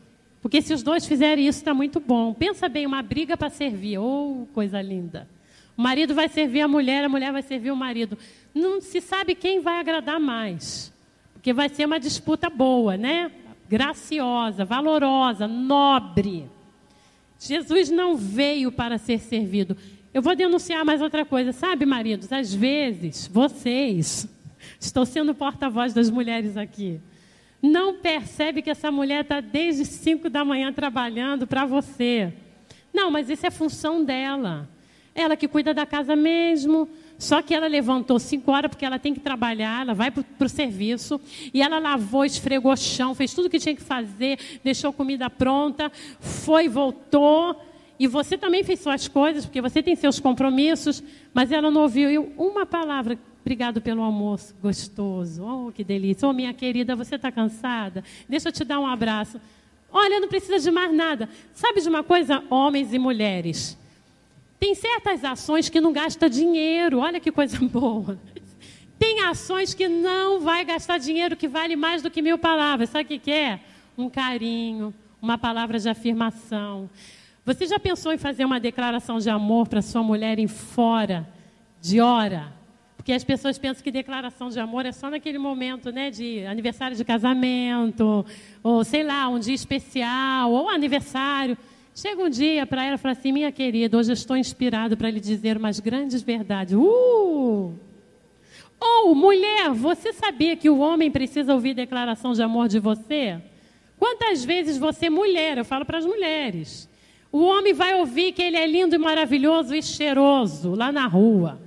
Porque se os dois fizerem isso, está muito bom. Pensa bem, uma briga para servir. Oh, coisa linda. O marido vai servir a mulher vai servir o marido. Não se sabe quem vai agradar mais. Porque vai ser uma disputa boa, né? Graciosa, valorosa, nobre. Jesus não veio para ser servido. Eu vou denunciar mais outra coisa. Sabe, maridos, às vezes, vocês... Estou sendo porta-voz das mulheres aqui. Não percebe que essa mulher está desde 5 da manhã trabalhando para você. Não, mas isso é função dela. Ela que cuida da casa mesmo. Só que ela levantou 5 horas porque ela tem que trabalhar, ela vai para o serviço. E ela lavou, esfregou o chão, fez tudo o que tinha que fazer, deixou comida pronta, foi, voltou. E você também fez suas coisas, porque você tem seus compromissos. Mas ela não ouviu uma palavra. Obrigado pelo almoço gostoso. Oh, que delícia. Oh, minha querida, você está cansada? Deixa eu te dar um abraço. Olha, não precisa de mais nada. Sabe de uma coisa, homens e mulheres? Tem certas ações que não gasta dinheiro. Olha que coisa boa. Tem ações que não vai gastar dinheiro, que vale mais do que 1000 palavras. Sabe o que é? Um carinho, uma palavra de afirmação. Você já pensou em fazer uma declaração de amor para sua mulher em fora de hora? Porque as pessoas pensam que declaração de amor é só naquele momento, né, de aniversário de casamento, ou sei lá, um dia especial, ou aniversário. Chega um dia para ela e fala assim: minha querida, hoje eu estou inspirado para lhe dizer umas grandes verdades. Ou, mulher, você sabia que o homem precisa ouvir declaração de amor de você? Quantas vezes você, mulher, eu falo para as mulheres, o homem vai ouvir que ele é lindo e maravilhoso e cheiroso lá na rua.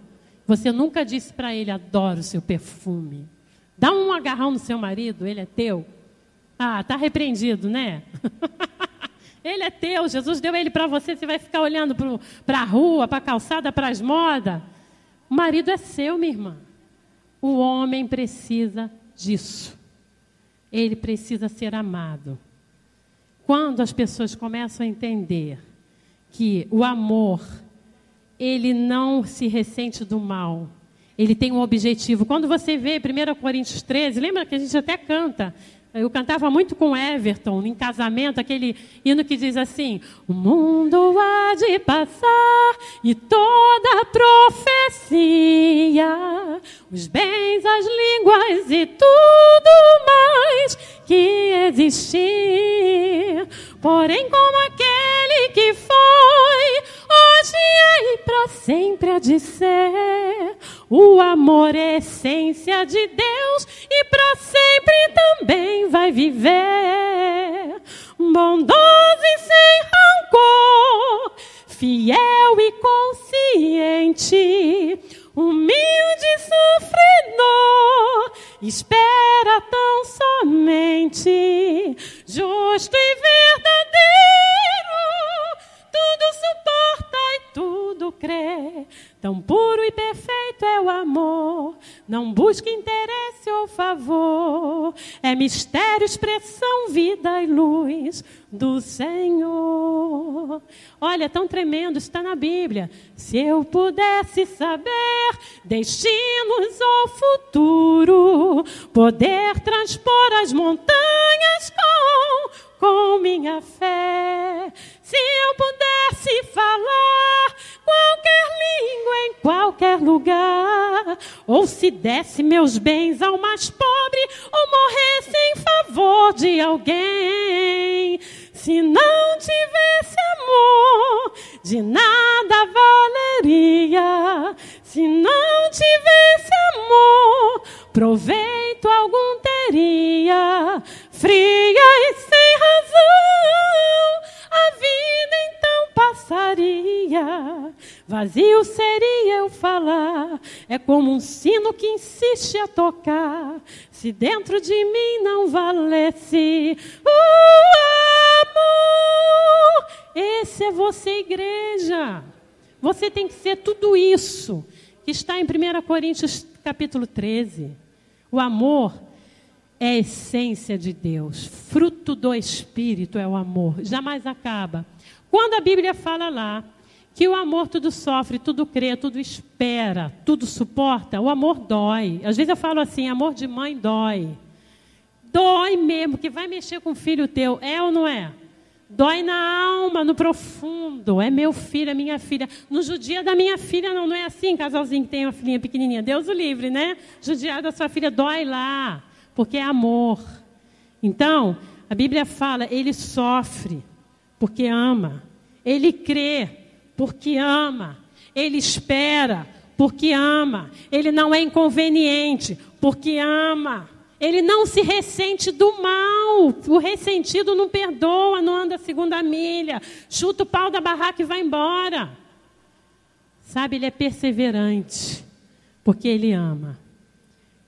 Você nunca disse para ele: adoro o seu perfume. Dá um agarrão no seu marido, ele é teu. Ah, está repreendido, né? Ele é teu, Jesus deu ele para você, você vai ficar olhando para a rua, para a calçada, para as modas. O marido é seu, minha irmã. O homem precisa disso. Ele precisa ser amado. Quando as pessoas começam a entender que o amor, ele não se ressente do mal. Ele tem um objetivo. Quando você vê 1 Coríntios 13, lembra que a gente até canta? Eu cantava muito com Everton, em casamento, aquele hino que diz assim: o mundo há de passar e toda profecia, os bens, as línguas e tudo mais que existir. Porém, como aquele sempre há de ser. O amor é a essência de Deus e para sempre também vai viver. Bondoso e sem rancor, fiel e consciente, humilde e sofredor, espera tão somente, justo e verdadeiro, tudo suporta e tudo crê. Tão puro e perfeito é o amor, não busca interesse ou favor. É mistério, expressão, vida e luz do Senhor. Olha, tão tremendo, está na Bíblia. Se eu pudesse saber destinos ou futuro, poder transpor as montanhas com minha fé. Se eu pudesse falar qualquer língua em qualquer lugar, ou se desse meus bens ao mais pobre, ou morresse em favor de alguém, se não tivesse amor, de nada valeria. Se não tivesse amor, proveito algum teria. Fria e sem razão, a vida então passaria. Vazio seria eu falar, é como um sino que insiste a tocar. Se dentro de mim não valesse o amor. Esse é você, igreja. Você tem que ser tudo isso que está em 1 Coríntios capítulo 13. O amor é a essência de Deus. Fruto do Espírito é o amor. Jamais acaba. Quando a Bíblia fala lá que o amor tudo sofre, tudo crê, tudo espera, tudo suporta, o amor dói. Às vezes eu falo assim, amor de mãe dói. Dói mesmo, que vai mexer com o filho teu. É ou não é? Dói na alma, no profundo. É meu filho, é minha filha. No judia da minha filha, não é assim, casalzinho que tem uma filhinha pequenininha. Deus o livre, né? Judiar da sua filha dói lá, porque é amor. Então, a Bíblia fala, ele sofre porque ama. Ele crê porque ama. Ele espera porque ama. Ele não é inconveniente porque ama. Ele não se ressente do mal. O ressentido não perdoa, não anda a segunda milha. Chuta o pau da barraca e vai embora. Sabe, ele é perseverante, porque ele ama.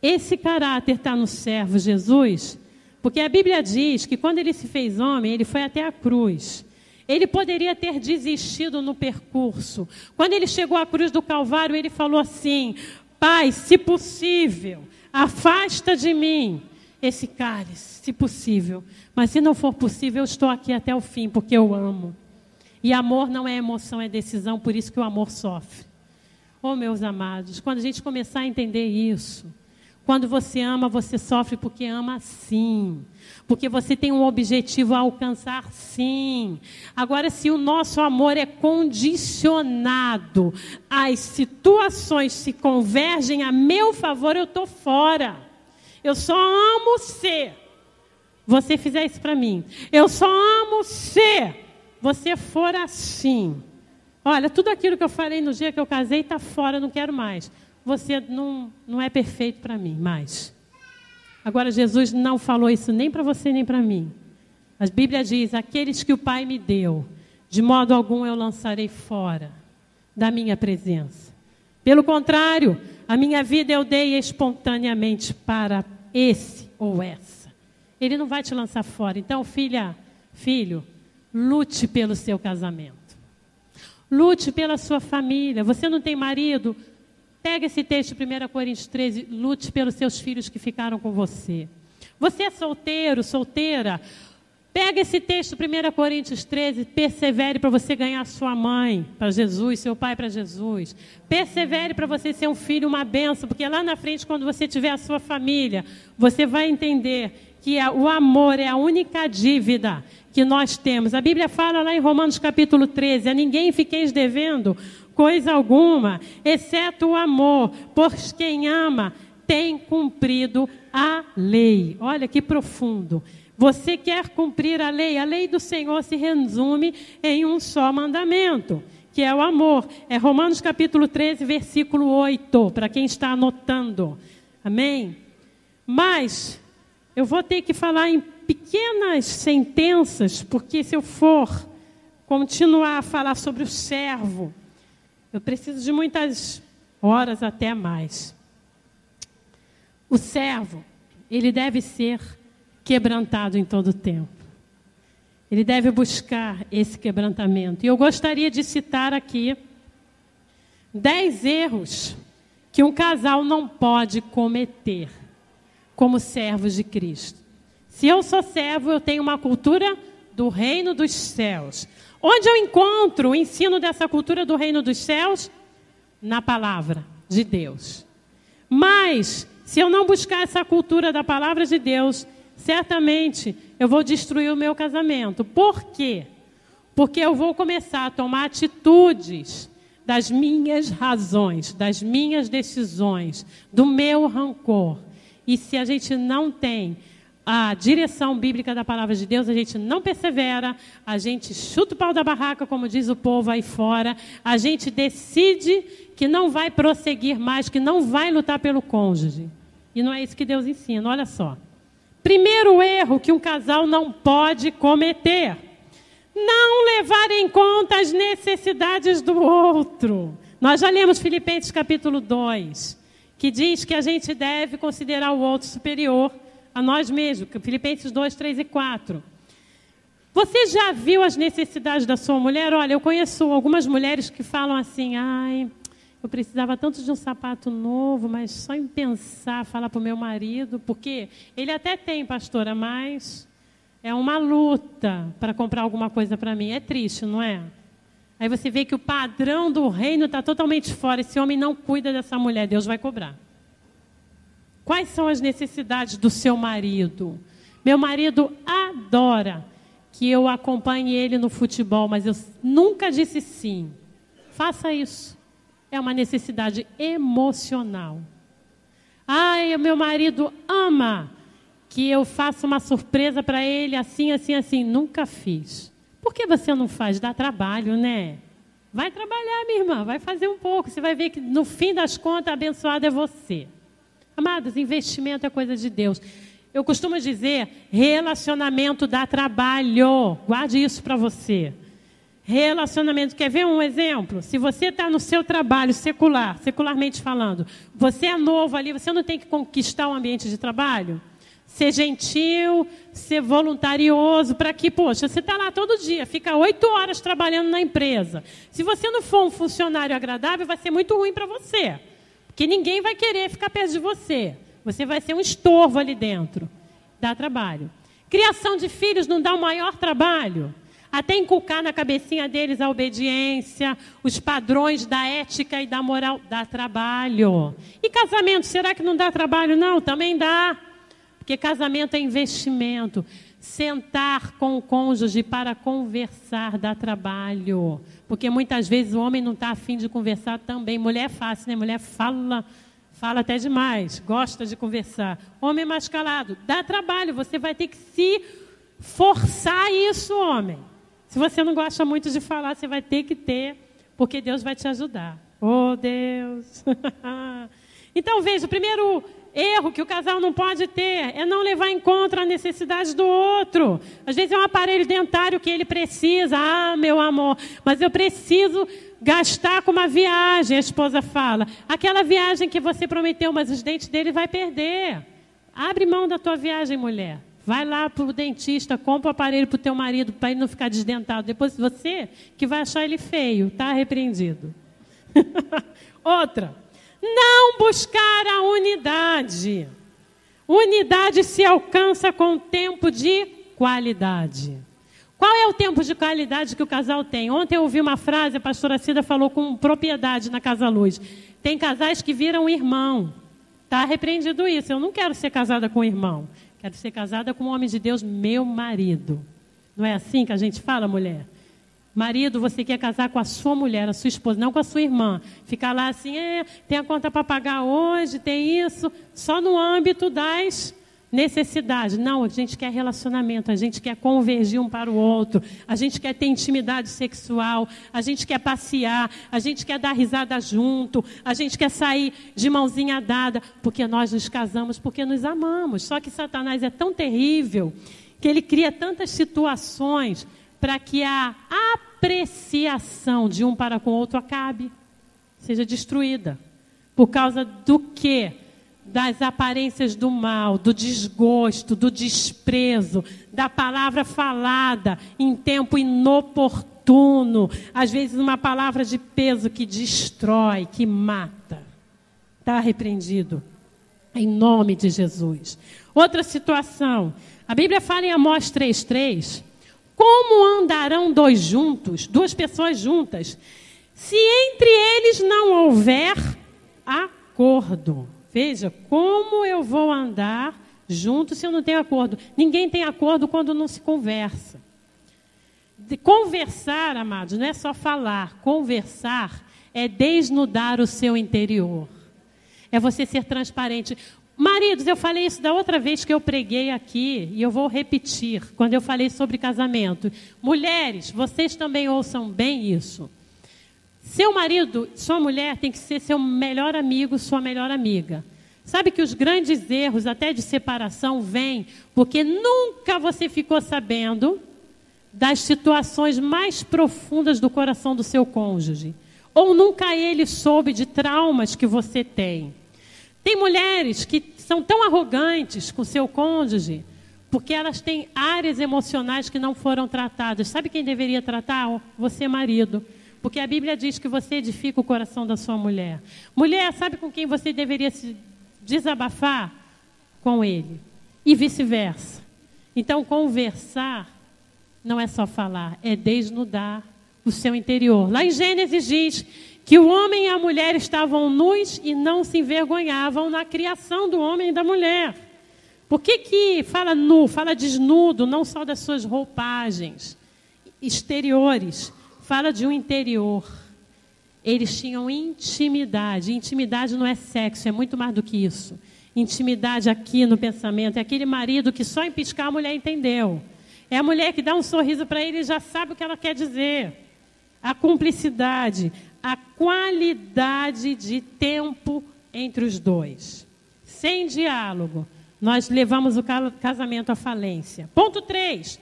Esse caráter está no servo Jesus, porque a Bíblia diz que quando ele se fez homem, ele foi até a cruz. Ele poderia ter desistido no percurso. Quando ele chegou à cruz do Calvário, ele falou assim: Pai, se possível, afasta de mim esse cálice, se possível. Mas se não for possível, eu estou aqui até o fim, porque eu amo. E amor não é emoção, é decisão, por isso que o amor sofre. Oh, meus amados, quando a gente começar a entender isso, quando você ama, você sofre porque ama sim. Porque você tem um objetivo a alcançar sim. Agora, se o nosso amor é condicionado, as situações se convergem a meu favor, eu estou fora. Eu só amo se você fizer isso para mim. Eu só amo se você for assim. Olha, tudo aquilo que eu falei no dia que eu casei está fora, eu não quero mais. Você não é perfeito para mim mais. Agora, Jesus não falou isso nem para você nem para mim. A Bíblia diz, aqueles que o Pai me deu, de modo algum eu lançarei fora da minha presença. Pelo contrário, a minha vida eu dei espontaneamente para esse ou essa. Ele não vai te lançar fora. Então, filho, lute pelo seu casamento. Lute pela sua família. Você não tem marido? Pega esse texto, 1 Coríntios 13, lute pelos seus filhos que ficaram com você. Você é solteiro, solteira? Pega esse texto, 1 Coríntios 13, persevere para você ganhar sua mãe para Jesus, seu pai para Jesus. Persevere para você ser um filho, uma bênção, porque lá na frente, quando você tiver a sua família, você vai entender que o amor é a única dívida que nós temos. A Bíblia fala lá em Romanos capítulo 13, a ninguém fiqueis devendo coisa alguma, exceto o amor, pois quem ama tem cumprido a lei. Olha que profundo. Você quer cumprir a lei do Senhor se resume em um só mandamento, que é o amor. É Romanos capítulo 13, versículo 8, para quem está anotando. Amém? Mas eu vou ter que falar em pequenas sentenças, porque se eu for continuar a falar sobre o servo, eu preciso de muitas horas até mais. O servo, ele deve ser quebrantado em todo o tempo. Ele deve buscar esse quebrantamento. E eu gostaria de citar aqui 10 erros que um casal não pode cometer como servos de Cristo. Se eu sou servo, eu tenho uma cultura do reino dos céus. Onde eu encontro o ensino dessa cultura do reino dos céus? Na palavra de Deus. Mas, se eu não buscar essa cultura da palavra de Deus, certamente eu vou destruir o meu casamento. Por quê? Porque eu vou começar a tomar atitudes das minhas razões, das minhas decisões, do meu rancor. E se a gente não tem a direção bíblica da palavra de Deus, a gente não persevera, a gente chuta o pau da barraca, como diz o povo aí fora, a gente decide que não vai prosseguir mais, que não vai lutar pelo cônjuge. E não é isso que Deus ensina, olha só. Primeiro erro que um casal não pode cometer: não levar em conta as necessidades do outro. Nós já lemos Filipenses capítulo 2, que diz que a gente deve considerar o outro superior a nós mesmos. Filipenses 2, 3 e 4. Você já viu as necessidades da sua mulher? Olha, eu conheço algumas mulheres que falam assim: ai, eu precisava tanto de um sapato novo, mas só em pensar, falar para o meu marido, porque ele até tem, pastora, mas é uma luta para comprar alguma coisa para mim. É triste, não é? Aí você vê que o padrão do reino está totalmente fora. Esse homem não cuida dessa mulher, Deus vai cobrar. Quais são as necessidades do seu marido? Meu marido adora que eu acompanhe ele no futebol, mas eu nunca disse sim. Faça isso. É uma necessidade emocional. Ai, o meu marido ama que eu faça uma surpresa para ele, assim, assim, assim. Nunca fiz. Por que você não faz? Dá trabalho, né? Vai trabalhar, minha irmã, vai fazer um pouco. Você vai ver que no fim das contas, abençoado é você. Amados, investimento é coisa de Deus. Eu costumo dizer, relacionamento dá trabalho. Guarde isso para você. Relacionamento, quer ver um exemplo? Se você está no seu trabalho secular, secularmente falando, você é novo ali, você não tem que conquistar o ambiente de trabalho? Ser gentil, ser voluntarioso, para que, poxa, você está lá todo dia, fica 8 horas trabalhando na empresa. Se você não for um funcionário agradável, vai ser muito ruim para você. Porque ninguém vai querer ficar perto de você. Você vai ser um estorvo ali dentro. Dá trabalho. Criação de filhos não dá o maior trabalho? Até inculcar na cabecinha deles a obediência, os padrões da ética e da moral, dá trabalho. E casamento, será que não dá trabalho? Não, também dá. Porque casamento é investimento. Sentar com o cônjuge para conversar dá trabalho. Porque muitas vezes o homem não está afim de conversar também. Mulher é fácil, né? Mulher fala até demais, gosta de conversar. Homem é mais calado, dá trabalho. Você vai ter que se forçar isso, homem. Se você não gosta muito de falar, você vai ter que ter, porque Deus vai te ajudar. Oh, Deus! Então, veja, o primeiro erro que o casal não pode ter é não levar em conta a necessidade do outro. Às vezes é um aparelho dentário que ele precisa. Ah, meu amor, mas eu preciso gastar com uma viagem, a esposa fala. Aquela viagem que você prometeu, mas os dentes dele vai perder. Abre mão da tua viagem, mulher. Vai lá para o dentista, compra o aparelho para o teu marido, para ele não ficar desdentado. Depois você que vai achar ele feio, está repreendido. Outra, não buscar a unidade. Unidade se alcança com tempo de qualidade. Qual é o tempo de qualidade que o casal tem? Ontem eu ouvi uma frase, a pastora Cida falou com propriedade na Casa Luz. Tem casais que viram irmão. Está repreendido isso. Eu não quero ser casada com irmão. Quero ser casada com um homem de Deus, meu marido. Não é assim que a gente fala, mulher? Marido, você quer casar com a sua mulher, a sua esposa, não com a sua irmã. Ficar lá assim, tem a conta para pagar hoje, tem isso. Só no âmbito das necessidade. Não, a gente quer relacionamento, a gente quer convergir um para o outro, a gente quer ter intimidade sexual, a gente quer passear, a gente quer dar risada junto, a gente quer sair de mãozinha dada, porque nós nos casamos, porque nos amamos. Só que Satanás é tão terrível que ele cria tantas situações para que a apreciação de um para com o outro acabe, seja destruída. Por causa do quê? Das aparências do mal, do desgosto, do desprezo, da palavra falada em tempo inoportuno. Às vezes uma palavra de peso que destrói, que mata. Está repreendido. Em nome de Jesus. Outra situação. A Bíblia fala em Amós 3:3. Como andarão duas pessoas juntas, se entre eles não houver acordo? Veja, como eu vou andar junto se eu não tenho acordo? Ninguém tem acordo quando não se conversa. Conversar, amados, não é só falar. Conversar é desnudar o seu interior. É você ser transparente. Maridos, eu falei isso da outra vez que eu preguei aqui, e eu vou repetir, quando eu falei sobre casamento. Mulheres, vocês também ouçam bem isso. Seu marido, sua mulher tem que ser seu melhor amigo, sua melhor amiga. Sabe que os grandes erros, até de separação, vêm porque nunca você ficou sabendo das situações mais profundas do coração do seu cônjuge. Ou nunca ele soube de traumas que você tem. Tem mulheres que são tão arrogantes com seu cônjuge, porque elas têm áreas emocionais que não foram tratadas. Sabe quem deveria tratar? Você, marido. Porque a Bíblia diz que você edifica o coração da sua mulher. Mulher, sabe com quem você deveria se desabafar? Com ele. E vice-versa. Então, conversar não é só falar, é desnudar o seu interior. Lá em Gênesis diz que o homem e a mulher estavam nus e não se envergonhavam na criação do homem e da mulher. Por que fala nu, fala desnudo, não só das suas roupagens exteriores, fala de um interior. Eles tinham intimidade. Intimidade não é sexo, é muito mais do que isso. Intimidade aqui no pensamento. É aquele marido que só em piscar a mulher entendeu. É a mulher que dá um sorriso para ele e já sabe o que ela quer dizer. A cumplicidade, a qualidade de tempo entre os dois. Sem diálogo, nós levamos o casamento à falência. Ponto 3.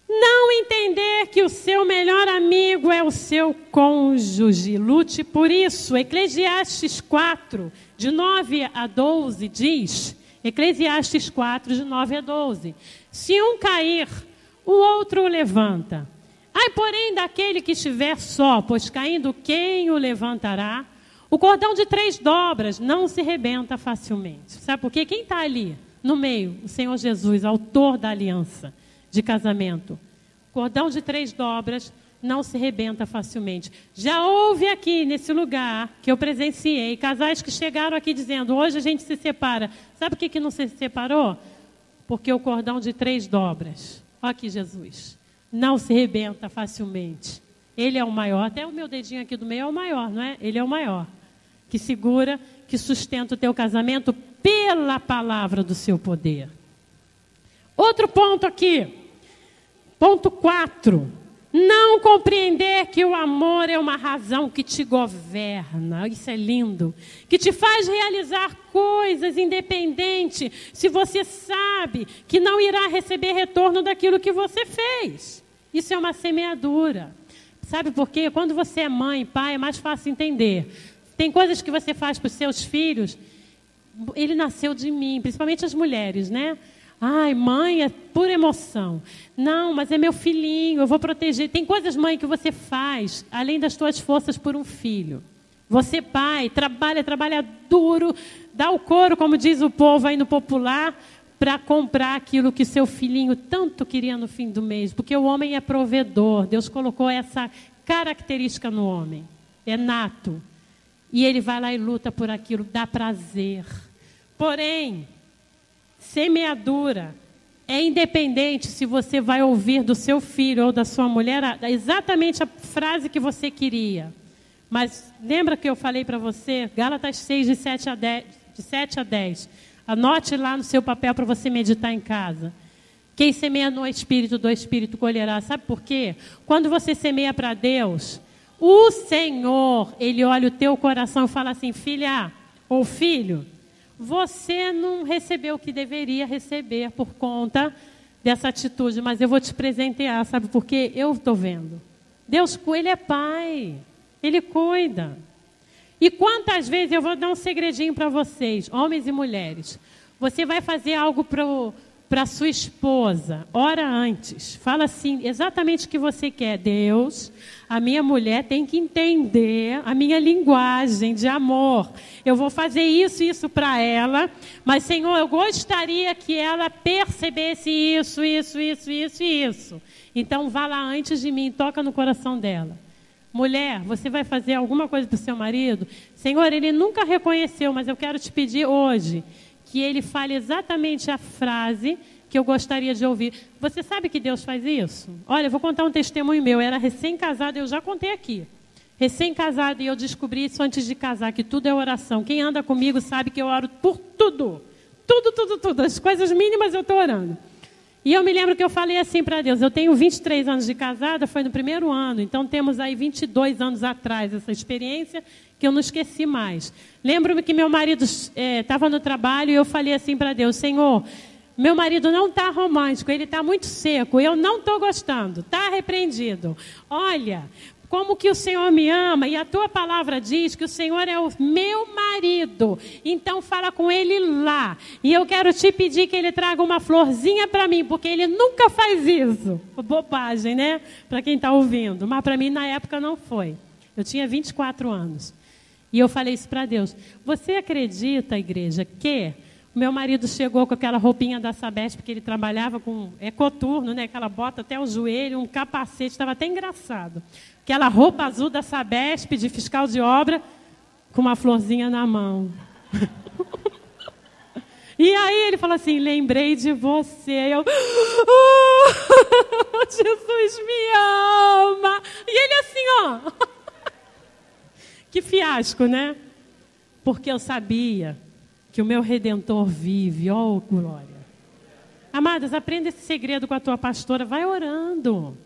Não entender que o seu melhor amigo é o seu cônjuge. Lute por isso. Eclesiastes 4, de 9 a 12, diz... Eclesiastes 4, de 9 a 12. Se um cair, o outro o levanta. Ai, porém, daquele que estiver só, pois caindo, quem o levantará? O cordão de 3 dobras não se rebenta facilmente. Sabe por quê? Quem está ali, no meio? O Senhor Jesus, autor da aliança de casamento. Cordão de 3 dobras não se rebenta facilmente. Já houve aqui, nesse lugar, que eu presenciei, casais que chegaram aqui dizendo, hoje a gente se separa. Sabe por que não se separou? Porque o cordão de 3 dobras. Olha aqui Jesus. Não se rebenta facilmente. Ele é o maior. Até o meu dedinho aqui do meio é o maior, não é? Ele é o maior. Que segura, que sustenta o teu casamento pela palavra do seu poder. Outro ponto aqui. Ponto 4. Não compreender que o amor é uma razão que te governa. Isso é lindo. Que te faz realizar coisas independente se você sabe que não irá receber retorno daquilo que você fez. Isso é uma semeadura. Sabe por quê? Quando você é mãe e pai, é mais fácil entender. Tem coisas que você faz para os seus filhos. Ele nasceu de mim, principalmente as mulheres, né? Ai, mãe, é pura emoção. Não, mas é meu filhinho, eu vou proteger. Tem coisas, mãe, que você faz, além das tuas forças, por um filho. Você, pai, trabalha duro, dá o couro, como diz o povo aí no popular, para comprar aquilo que seu filhinho tanto queria no fim do mês. Porque o homem é provedor. Deus colocou essa característica no homem. É nato. E ele vai lá e luta por aquilo, dá prazer. Porém, semeadura é independente se você vai ouvir do seu filho ou da sua mulher exatamente a frase que você queria. Mas lembra que eu falei para você, Gálatas 6, de 7 a 10. Anote lá no seu papel para você meditar em casa. Quem semeia no Espírito, do Espírito colherá. Sabe por quê? Quando você semeia para Deus, o Senhor, Ele olha o teu coração e fala assim, filha ou filho, você não recebeu o que deveria receber por conta dessa atitude, mas eu vou te presentear, sabe por quê? Eu estou vendo. Deus, Ele é pai, Ele cuida. E quantas vezes, eu vou dar um segredinho para vocês, homens e mulheres, você vai fazer algo para sua esposa, ora antes, fala assim, exatamente o que você quer. Deus, a minha mulher tem que entender a minha linguagem de amor. Eu vou fazer isso para ela, mas, Senhor, eu gostaria que ela percebesse isso. Então, vá lá antes de mim, toca no coração dela. Mulher, você vai fazer alguma coisa para o seu marido? Senhor, ele nunca reconheceu, mas eu quero te pedir hoje que ele fale exatamente a frase que eu gostaria de ouvir. Você sabe que Deus faz isso? Olha, eu vou contar um testemunho meu. Eu era recém-casada, eu já contei aqui. Recém-casada, e eu descobri isso antes de casar, que tudo é oração. Quem anda comigo sabe que eu oro por tudo. Tudo. As coisas mínimas eu estou orando. E eu me lembro que eu falei assim para Deus, eu tenho 23 anos de casada, foi no primeiro ano, então temos aí 22 anos atrás essa experiência que eu não esqueci mais. Lembro-me que meu marido estava no trabalho e eu falei assim para Deus, Senhor, meu marido não está romântico, ele está muito seco, eu não estou gostando, está repreendido. Olha, como que o Senhor me ama, e a tua palavra diz que o Senhor é o meu marido, então fala com ele lá, e eu quero te pedir que ele traga uma florzinha para mim, porque ele nunca faz isso. Bobagem, né? Para quem está ouvindo, mas para mim na época não foi. Eu tinha 24 anos, e eu falei isso para Deus. Você acredita, igreja, que o meu marido chegou com aquela roupinha da Sabesp, porque ele trabalhava com coturno, né? Aquela bota até o joelho, um capacete, estava até engraçado. Aquela roupa azul da Sabesp, de fiscal de obra, com uma florzinha na mão. E aí ele falou assim, lembrei de você. Eu, Jesus me ama. E ele assim, ó. Que fiasco, né? Porque eu sabia que o meu Redentor vive. Oh, glória. Amadas, aprenda esse segredo com a tua pastora. Vai orando.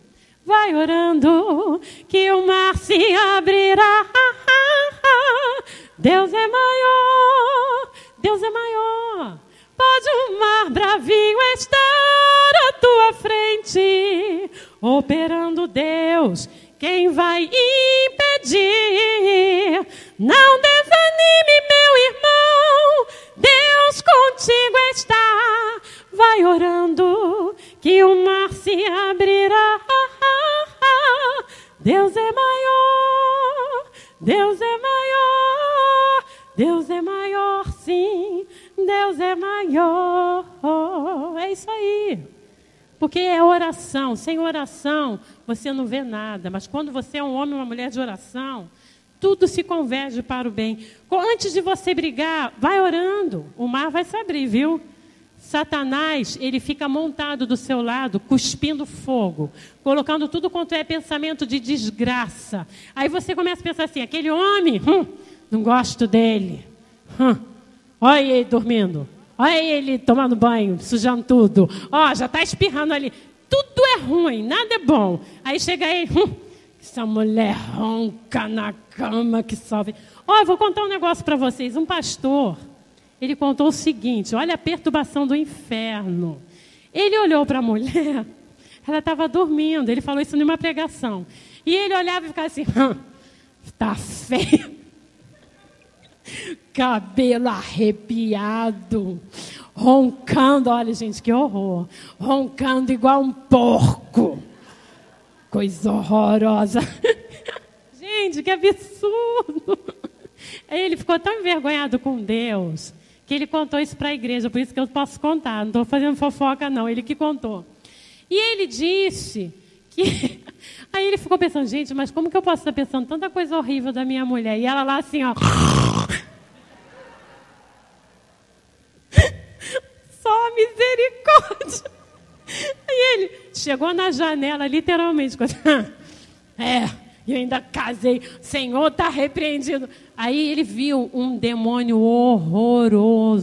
Vai orando, que o mar se abrirá. Deus é maior, Deus é maior. Pode o mar bravinho estar à tua frente, operando Deus, quem vai impedir? Não desanime, meu irmão, Deus contigo está. Vai orando, que o mar se abrirá. Deus é maior, Deus é maior, Deus é maior, sim, Deus é maior. É isso aí. Porque é oração. Sem oração, você não vê nada. Mas quando você é um homem ou uma mulher de oração, tudo se converge para o bem. Antes de você brigar, vai orando. O mar vai se abrir, viu? Satanás, ele fica montado do seu lado, cuspindo fogo, colocando tudo quanto é pensamento de desgraça. Aí você começa a pensar assim, aquele homem, não gosto dele. Olha ele dormindo, olha ele tomando banho, sujando tudo. Ó, já está espirrando ali. Tudo é ruim, nada é bom. Aí chega ele, essa mulher ronca na cama que sobe. Ó, eu vou contar um negócio para vocês. Um pastor, ele contou o seguinte, olha a perturbação do inferno. Ele olhou para a mulher, ela estava dormindo, ele falou isso numa pregação. E ele olhava e ficava assim, está feio. Cabelo arrepiado, roncando, olha gente, que horror. Roncando igual um porco. Coisa horrorosa. Gente, que absurdo. Aí ele ficou tão envergonhado com Deus, que ele contou isso para a igreja, por isso que eu posso contar, não estou fazendo fofoca não, ele que contou. E ele disse que... Aí ele ficou pensando, gente, mas como que eu posso estar pensando tanta coisa horrível da minha mulher? E ela lá assim, ó... Só misericórdia. Aí ele chegou na janela, literalmente, eu ainda casei, o Senhor está repreendido. Aí ele viu um demônio horroroso.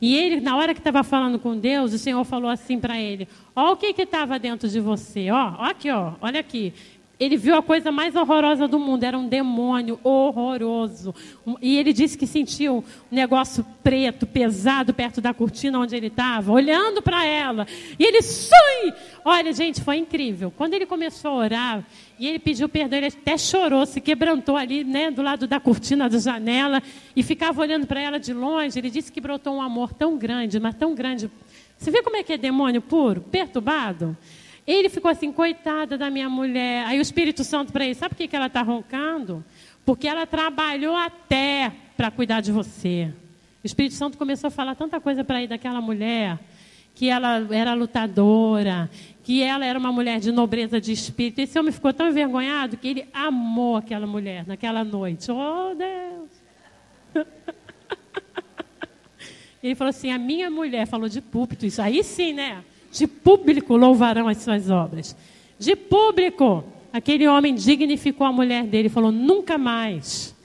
E ele, na hora que estava falando com Deus, o Senhor falou assim para ele: ó, o que estava dentro de você, ó, aqui, ó, olha aqui. Ele viu a coisa mais horrorosa do mundo, era um demônio horroroso. E ele disse que sentiu um negócio preto, pesado, perto da cortina onde ele estava, olhando para ela. E ele, sui! Olha, gente, foi incrível. Quando ele começou a orar, e ele pediu perdão, ele até chorou, se quebrantou ali, né, do lado da cortina da janela, e ficava olhando para ela de longe. Ele disse que brotou um amor tão grande, mas tão grande. Você vê como é que é demônio puro, perturbado? Ele ficou assim, coitada da minha mulher. Aí o Espírito Santo para ele, sabe por que ela está roncando? Porque ela trabalhou até para cuidar de você. O Espírito Santo começou a falar tanta coisa para ele daquela mulher, que ela era lutadora, que ela era uma mulher de nobreza de espírito. Esse homem ficou tão envergonhado que ele amou aquela mulher naquela noite. Oh, Deus! Ele falou assim, a minha mulher, falou de púlpito, isso aí sim, né? De público louvarão as suas obras. De público, aquele homem dignificou a mulher dele e falou, nunca mais.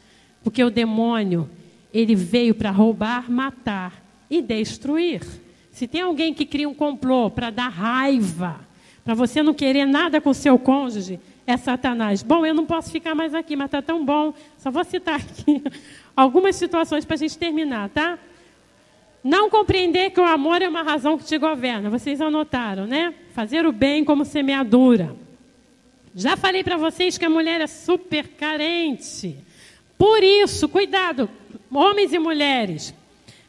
Porque o demônio, ele veio para roubar, matar e destruir. Se tem alguém que cria um complô para dar raiva, para você não querer nada com o seu cônjuge, é Satanás. Bom, eu não posso ficar mais aqui, mas está tão bom. Só vou citar aqui algumas situações para a gente terminar, tá? Não compreender que o amor é uma razão que te governa. Vocês anotaram, né? Fazer o bem como semeadura. Já falei para vocês que a mulher é super carente. Por isso, cuidado, homens e mulheres.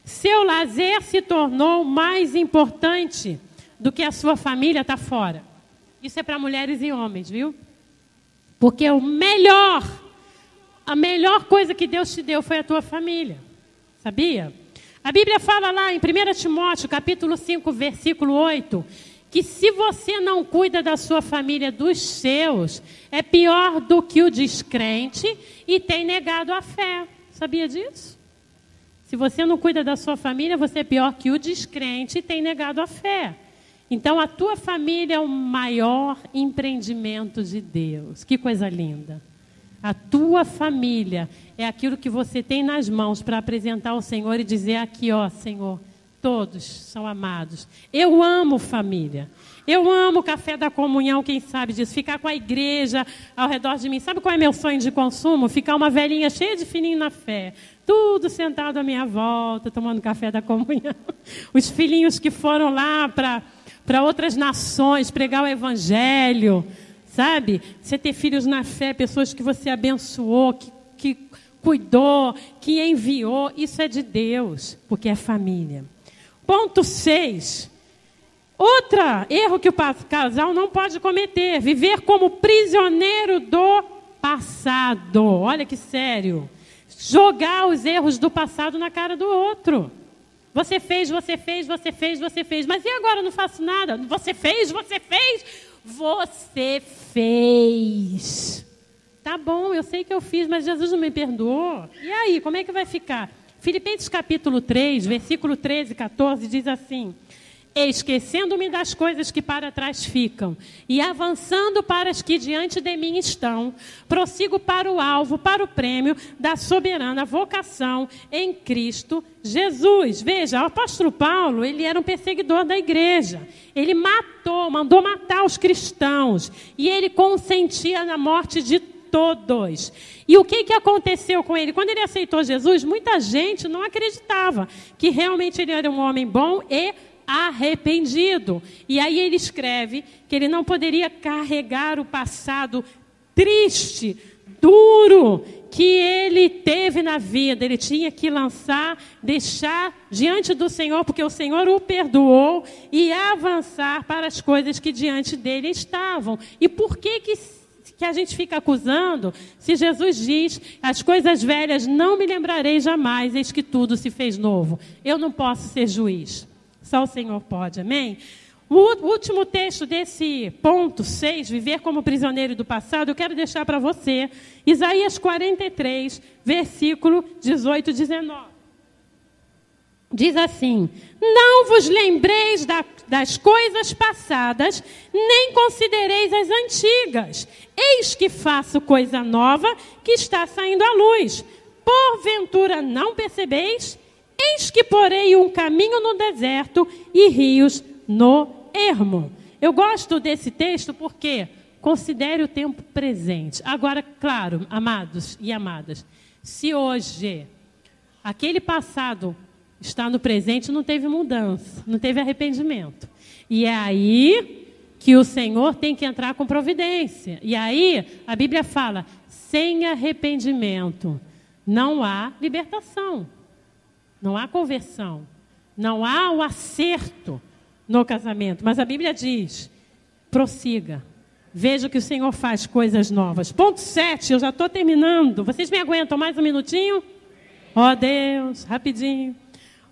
Seu lazer se tornou mais importante do que a sua família está fora. Isso é para mulheres e homens, viu? Porque a melhor coisa que Deus te deu foi a tua família. Sabia? A Bíblia fala lá em 1 Timóteo, capítulo 5, versículo 8, que se você não cuida da sua família, dos seus, é pior do que o descrente e tem negado a fé. Sabia disso? Se você não cuida da sua família, você é pior que o descrente e tem negado a fé. Então, a tua família é o maior empreendimento de Deus. Que coisa linda. A tua família é aquilo que você tem nas mãos para apresentar ao Senhor e dizer aqui, ó, Senhor, todos são amados. Eu amo família. Eu amo o café da comunhão, quem sabe disso. Ficar com a igreja ao redor de mim. Sabe qual é meu sonho de consumo? Ficar uma velhinha cheia de fininho na fé. Tudo sentado à minha volta, tomando café da comunhão. Os filhinhos que foram lá para outras nações, pregar o evangelho. Sabe? Você ter filhos na fé, pessoas que você abençoou, que cuidou, que enviou. Isso é de Deus, porque é família. Ponto 6. Outro erro que o casal não pode cometer. Viver como prisioneiro do passado. Olha que sério. Jogar os erros do passado na cara do outro. Você fez. Mas e agora eu não faço nada? Você fez. Você fez. Tá bom, eu sei que eu fiz, mas Jesus não me perdoou. E aí, como é que vai ficar? Filipenses capítulo 3, versículo 13 e 14, diz assim: esquecendo-me das coisas que para trás ficam e avançando para as que diante de mim estão, prossigo para o alvo, para o prêmio da soberana vocação em Cristo Jesus. Veja, o apóstolo Paulo, ele era um perseguidor da igreja. Ele mandou matar os cristãos e ele consentia na morte de todos. E o que aconteceu com ele? Quando ele aceitou Jesus, muita gente não acreditava que realmente ele era um homem bom e arrependido. E aí ele escreve que ele não poderia carregar o passado triste, duro, que ele teve na vida. Ele tinha que deixar diante do Senhor, porque o Senhor o perdoou, e avançar para as coisas que diante dele estavam. E por que a gente fica acusando, se Jesus diz, as coisas velhas não me lembrarei jamais, eis que tudo se fez novo? Eu não posso ser juiz. Só o Senhor pode, amém? O último texto desse ponto 6, viver como prisioneiro do passado, eu quero deixar para você, Isaías 43, versículo 18 e 19. Diz assim: não vos lembreis das coisas passadas, nem considereis as antigas. Eis que faço coisa nova que está saindo à luz. Porventura não percebeis? Eis que porei um caminho no deserto e rios no ermo. Eu gosto desse texto porque considere o tempo presente. Agora, claro, amados e amadas, se hoje aquele passado está no presente, não teve mudança, não teve arrependimento. E é aí que o Senhor tem que entrar com providência. E aí a Bíblia fala, sem arrependimento não há libertação, não há conversão, não há o acerto no casamento. Mas a Bíblia diz, prossiga, veja que o Senhor faz coisas novas. Ponto 7, eu já estou terminando. Vocês me aguentam mais um minutinho? Ó Deus, rapidinho.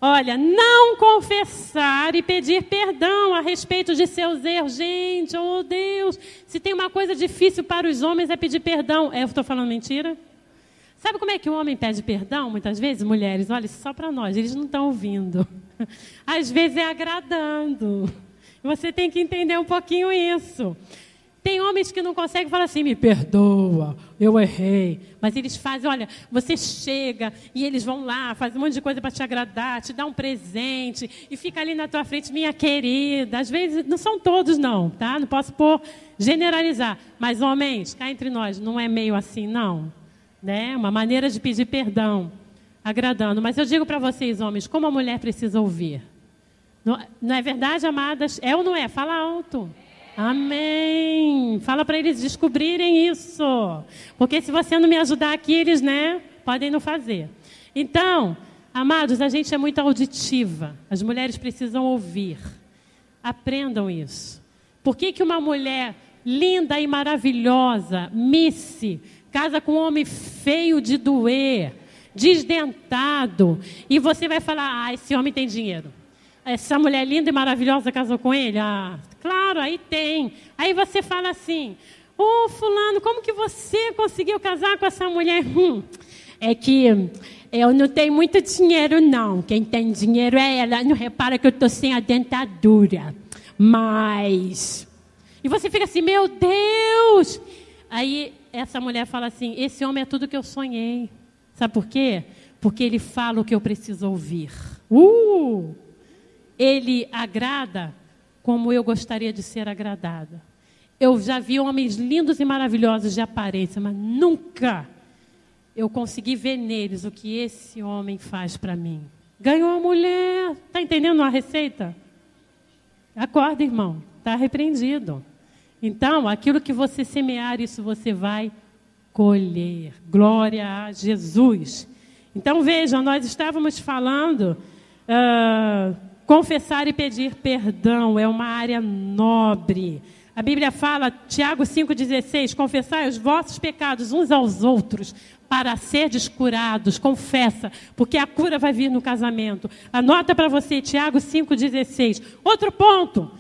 Olha, não confessar e pedir perdão a respeito de seus erros. Gente, oh Deus, se tem uma coisa difícil para os homens é pedir perdão. Eu estou falando mentira? Sabe como é que o homem pede perdão, muitas vezes? Mulheres, olha, só para nós, eles não estão ouvindo. Às vezes é agradando. Você tem que entender um pouquinho isso. Tem homens que não conseguem falar assim, me perdoa, eu errei. Mas eles fazem, olha, você chega e eles vão lá, fazem um monte de coisa para te agradar, te dá um presente e fica ali na tua frente, minha querida. Às vezes, não são todos não, tá? Não posso generalizar. Mas homens, cá entre nós, não é meio assim não. Né? Uma maneira de pedir perdão, agradando. Mas eu digo para vocês, homens, como a mulher precisa ouvir. Não é verdade, amadas? É ou não é? Fala alto. Amém. Fala para eles descobrirem isso. Porque se você não me ajudar aqui, eles, né, podem não fazer. Então, amados, a gente é muito auditiva. As mulheres precisam ouvir. Aprendam isso. Por que uma mulher linda e maravilhosa, Missy, casa com um homem feio de doer, desdentado, e você vai falar, esse homem tem dinheiro. Essa mulher linda e maravilhosa casou com ele? Claro, aí tem. Aí você fala assim, fulano, como que você conseguiu casar com essa mulher? É que eu não tenho muito dinheiro, não. Quem tem dinheiro é ela. Não repara que eu estou sem a dentadura. Mas... E você fica assim, meu Deus! Aí essa mulher fala assim, esse homem é tudo que eu sonhei. Sabe por quê? Porque ele fala o que eu preciso ouvir. Ele agrada como eu gostaria de ser agradada. Eu já vi homens lindos e maravilhosos de aparência, mas nunca eu consegui ver neles o que esse homem faz para mim. Ganhou a mulher. Está entendendo a receita? Acorda, irmão. Está repreendido. Então, aquilo que você semear, isso você vai colher. Glória a Jesus. Então, vejam, nós estávamos falando... confessar e pedir perdão é uma área nobre. A Bíblia fala, Tiago 5,16, confessai os vossos pecados uns aos outros para serdes curados. Confessa, porque a cura vai vir no casamento. Anota para você, Tiago 5,16. Outro ponto,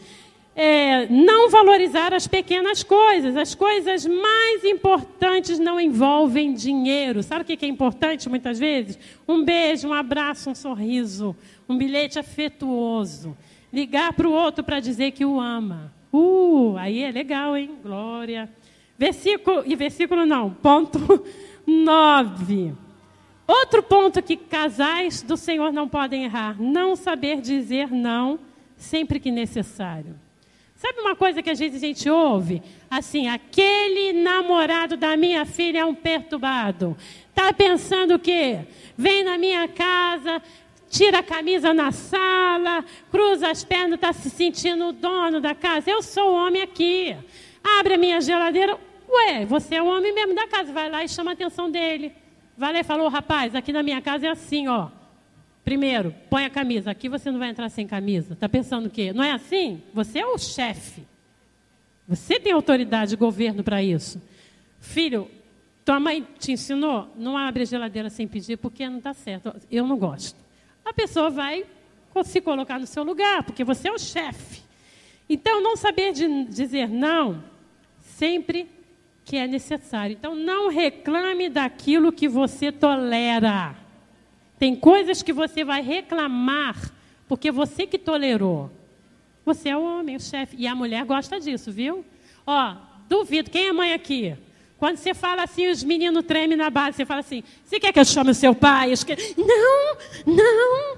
não valorizar as pequenas coisas. As coisas mais importantes não envolvem dinheiro. Sabe o que é importante muitas vezes? Um beijo, um abraço, um sorriso, um bilhete afetuoso. Ligar para o outro para dizer que o ama. Aí é legal, hein? Glória. Ponto 9. Outro ponto que casais do Senhor não podem errar. Não saber dizer não sempre que necessário. Sabe uma coisa que às vezes a gente ouve? Assim, aquele namorado da minha filha é um perturbado. Está pensando o quê? Vem na minha casa, tira a camisa na sala, cruza as pernas, está se sentindo o dono da casa. Eu sou o homem aqui. Abre a minha geladeira. Você é o homem mesmo da casa. Vai lá e chama a atenção dele. Vai lá e fala, rapaz, aqui na minha casa é assim, ó. Primeiro, põe a camisa. Aqui você não vai entrar sem camisa. Está pensando o quê? Não é assim? Você é o chefe. Você tem autoridade de governo para isso. Filho, tua mãe te ensinou? Não abre a geladeira sem pedir porque não está certo. Eu não gosto. A pessoa vai se colocar no seu lugar, porque você é o chefe. Então, não saber dizer não sempre que é necessário. Então, não reclame daquilo que você tolera. Tem coisas que você vai reclamar porque você que tolerou. Você é o homem, o chefe. E a mulher gosta disso, viu? Duvido. Quem é mãe aqui? Quando você fala assim, os meninos tremem na base. Você fala assim, você quer que eu chame o seu pai? Não, não.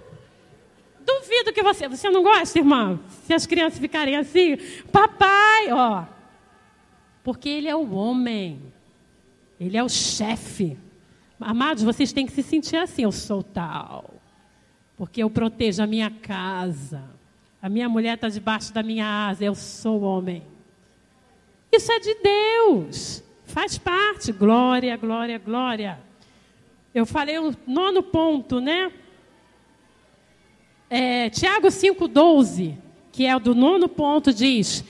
Duvido que você não gosta, irmã? Se as crianças ficarem assim, papai, ó. Porque ele é o homem. Ele é o chefe. Amados, vocês têm que se sentir assim, eu sou tal. Porque eu protejo a minha casa. A minha mulher está debaixo da minha asa, eu sou homem. Isso é de Deus. Faz parte. Glória, glória, glória. Eu falei o 9º ponto, né? Tiago 5,12, que é o do 9º ponto, diz: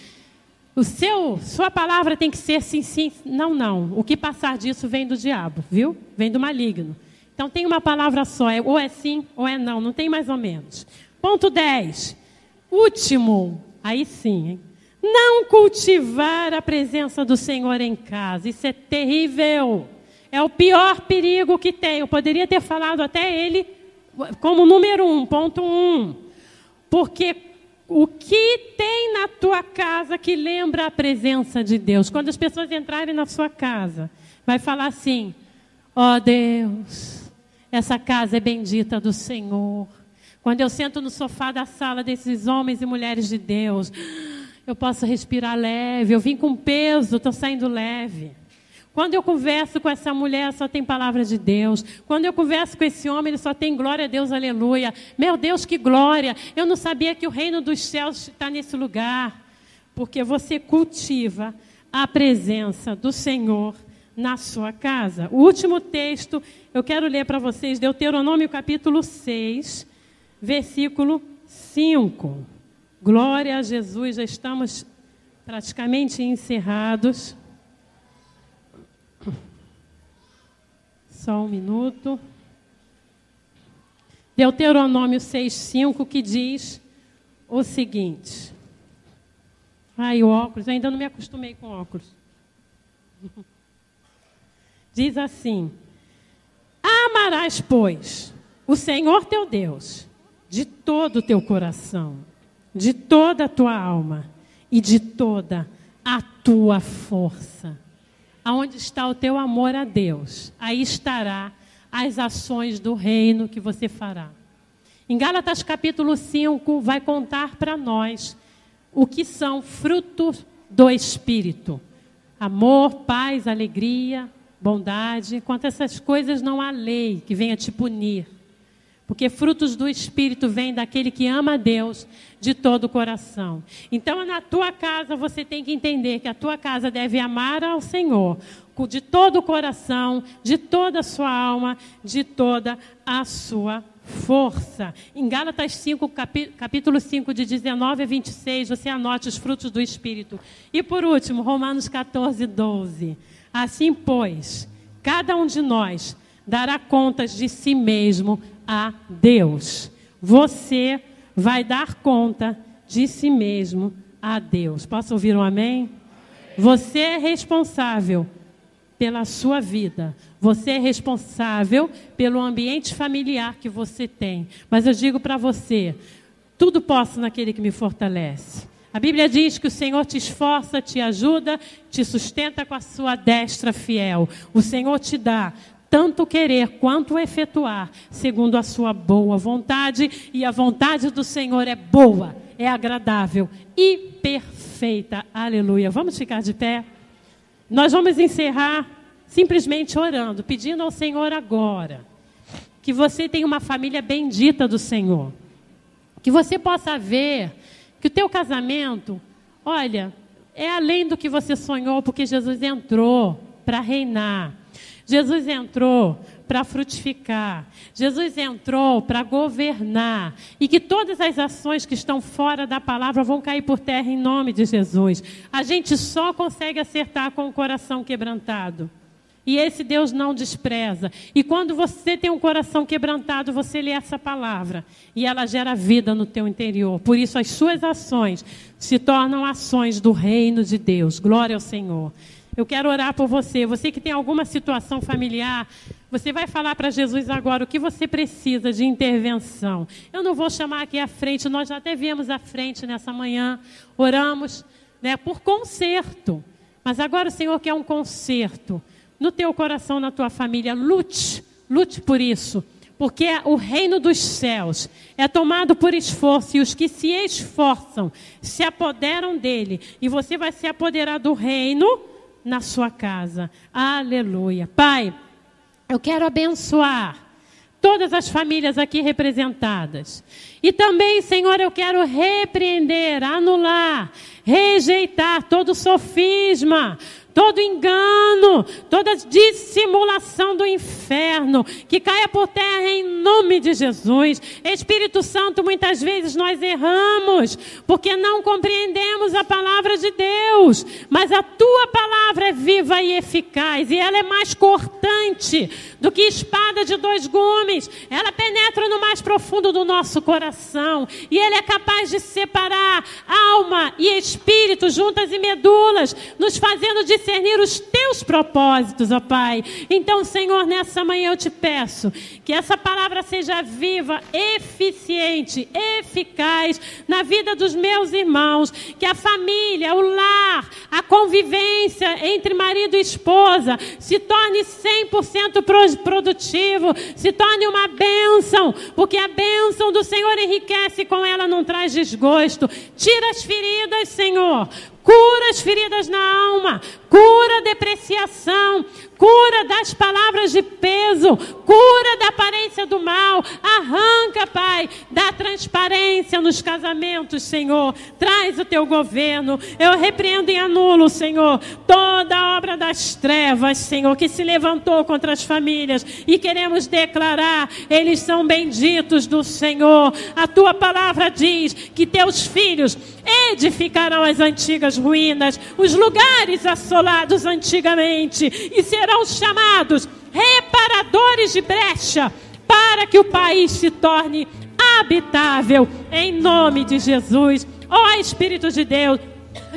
sua palavra tem que ser sim, sim, não, não. O que passar disso vem do diabo, viu? Vem do maligno. Então tem uma palavra só, ou é sim ou é não, não tem mais ou menos. Ponto 10, último, aí sim, hein? Não cultivar a presença do Senhor em casa. Isso é terrível. É o pior perigo que tem. Eu poderia ter falado até ele como número 1, ponto 1. Porque o que tem na tua casa que lembra a presença de Deus? Quando as pessoas entrarem na sua casa, vai falar assim: ó Deus, essa casa é bendita do Senhor. Quando eu sento no sofá da sala desses homens e mulheres de Deus, eu posso respirar leve. Eu vim com peso, estou saindo leve. Quando eu converso com essa mulher, só tem palavra de Deus. Quando eu converso com esse homem, ele só tem glória a Deus, aleluia. Meu Deus, que glória! Eu não sabia que o reino dos céus está nesse lugar. Porque você cultiva a presença do Senhor na sua casa. O último texto, eu quero ler para vocês, Deuteronômio capítulo 6, versículo 5. Glória a Jesus, já estamos praticamente encerrados. Só um minuto. Deuteronômio 6,5, que diz o seguinte. Ai, o óculos, eu ainda não me acostumei com óculos. Diz assim: amarás, pois, o Senhor teu Deus de todo o teu coração, de toda a tua alma e de toda a tua força. Aonde está o teu amor a Deus, aí estará as ações do reino que você fará. Em Gálatas capítulo 5, vai contar para nós o que são frutos do Espírito. Amor, paz, alegria, bondade. Quanto a essas coisas não há lei que venha te punir. Porque frutos do Espírito vêm daquele que ama a Deus de todo o coração. Então, na tua casa, você tem que entender que a tua casa deve amar ao Senhor de todo o coração, de toda a sua alma, de toda a sua força. Em Gálatas 5, capítulo 5, de 19 a 26, você anote os frutos do Espírito. E por último, Romanos 14, 12. Assim, pois, cada um de nós dará contas de si mesmo a Deus. Você vai dar conta de si mesmo a Deus. Posso ouvir um amém? Você é responsável pela sua vida. Você é responsável pelo ambiente familiar que você tem. Mas eu digo para você, tudo posso naquele que me fortalece. A Bíblia diz que o Senhor te esforça, te ajuda, te sustenta com a sua destra fiel. O Senhor te dá tanto querer quanto efetuar, segundo a sua boa vontade. E a vontade do Senhor é boa, é agradável e perfeita. Aleluia. Vamos ficar de pé? Nós vamos encerrar simplesmente orando, pedindo ao Senhor agora que você tenha uma família bendita do Senhor. Que você possa ver que o teu casamento, olha, é além do que você sonhou, porque Jesus entrou para reinar. Jesus entrou para frutificar. Jesus entrou para governar. E que todas as ações que estão fora da palavra vão cair por terra em nome de Jesus. A gente só consegue acertar com o coração quebrantado. E esse Deus não despreza. E quando você tem um coração quebrantado, você lê essa palavra. E ela gera vida no teu interior. Por isso as suas ações se tornam ações do reino de Deus. Glória ao Senhor. Eu quero orar por você. Você que tem alguma situação familiar, você vai falar para Jesus agora o que você precisa de intervenção. Eu não vou chamar aqui à frente, nós já até viemos à frente nessa manhã. Oramos, por conserto. Mas agora o Senhor quer um conserto no teu coração, na tua família. Lute por isso. Porque o reino dos céus é tomado por esforço, e os que se esforçam se apoderam dele. E você vai se apoderar do reino na sua casa. Aleluia. Pai, eu quero abençoar todas as famílias aqui representadas. E também, Senhor, eu quero repreender, anular, rejeitar todo sofisma, todo engano, toda dissimulação do inferno, que caia por terra em nome de Jesus. Espírito Santo, muitas vezes nós erramos, porque não compreendemos a palavra de Deus, mas a tua palavra é viva e eficaz, e ela é mais cortante do que espada de 2 gumes. Ela penetra no mais profundo do nosso coração, e ela é capaz de separar alma e espírito, juntas e medulas, nos fazendo discernir os teus propósitos, ó Pai. Então, Senhor, nessa manhã eu te peço que essa palavra seja viva, eficiente, eficaz na vida dos meus irmãos, que a família, o lar, a convivência entre marido e esposa se torne 100% produtivo, se torne uma bênção, porque a bênção do Senhor enriquece, com ela não traz desgosto. Tira as feridas, Senhor. Cura as feridas na alma, cura a depreciação, cura das palavras de peso, cura da aparência do mal. Arranca, Pai, da transparência nos casamentos, Senhor. Traz o teu governo. Eu repreendo e anulo, Senhor, toda a obra das trevas, Senhor, que se levantou contra as famílias. E queremos declarar: eles são benditos do Senhor. A tua palavra diz que teus filhos edificarão as antigas ruínas, os lugares assolados antigamente, e serão chamados reparadores de brecha, para que o país se torne habitável, em nome de Jesus. Ó Espírito de Deus,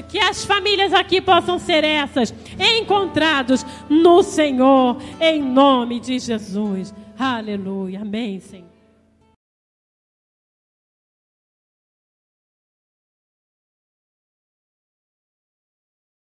que as famílias aqui possam ser essas, encontrados no Senhor, em nome de Jesus. Aleluia. Amém, Senhor.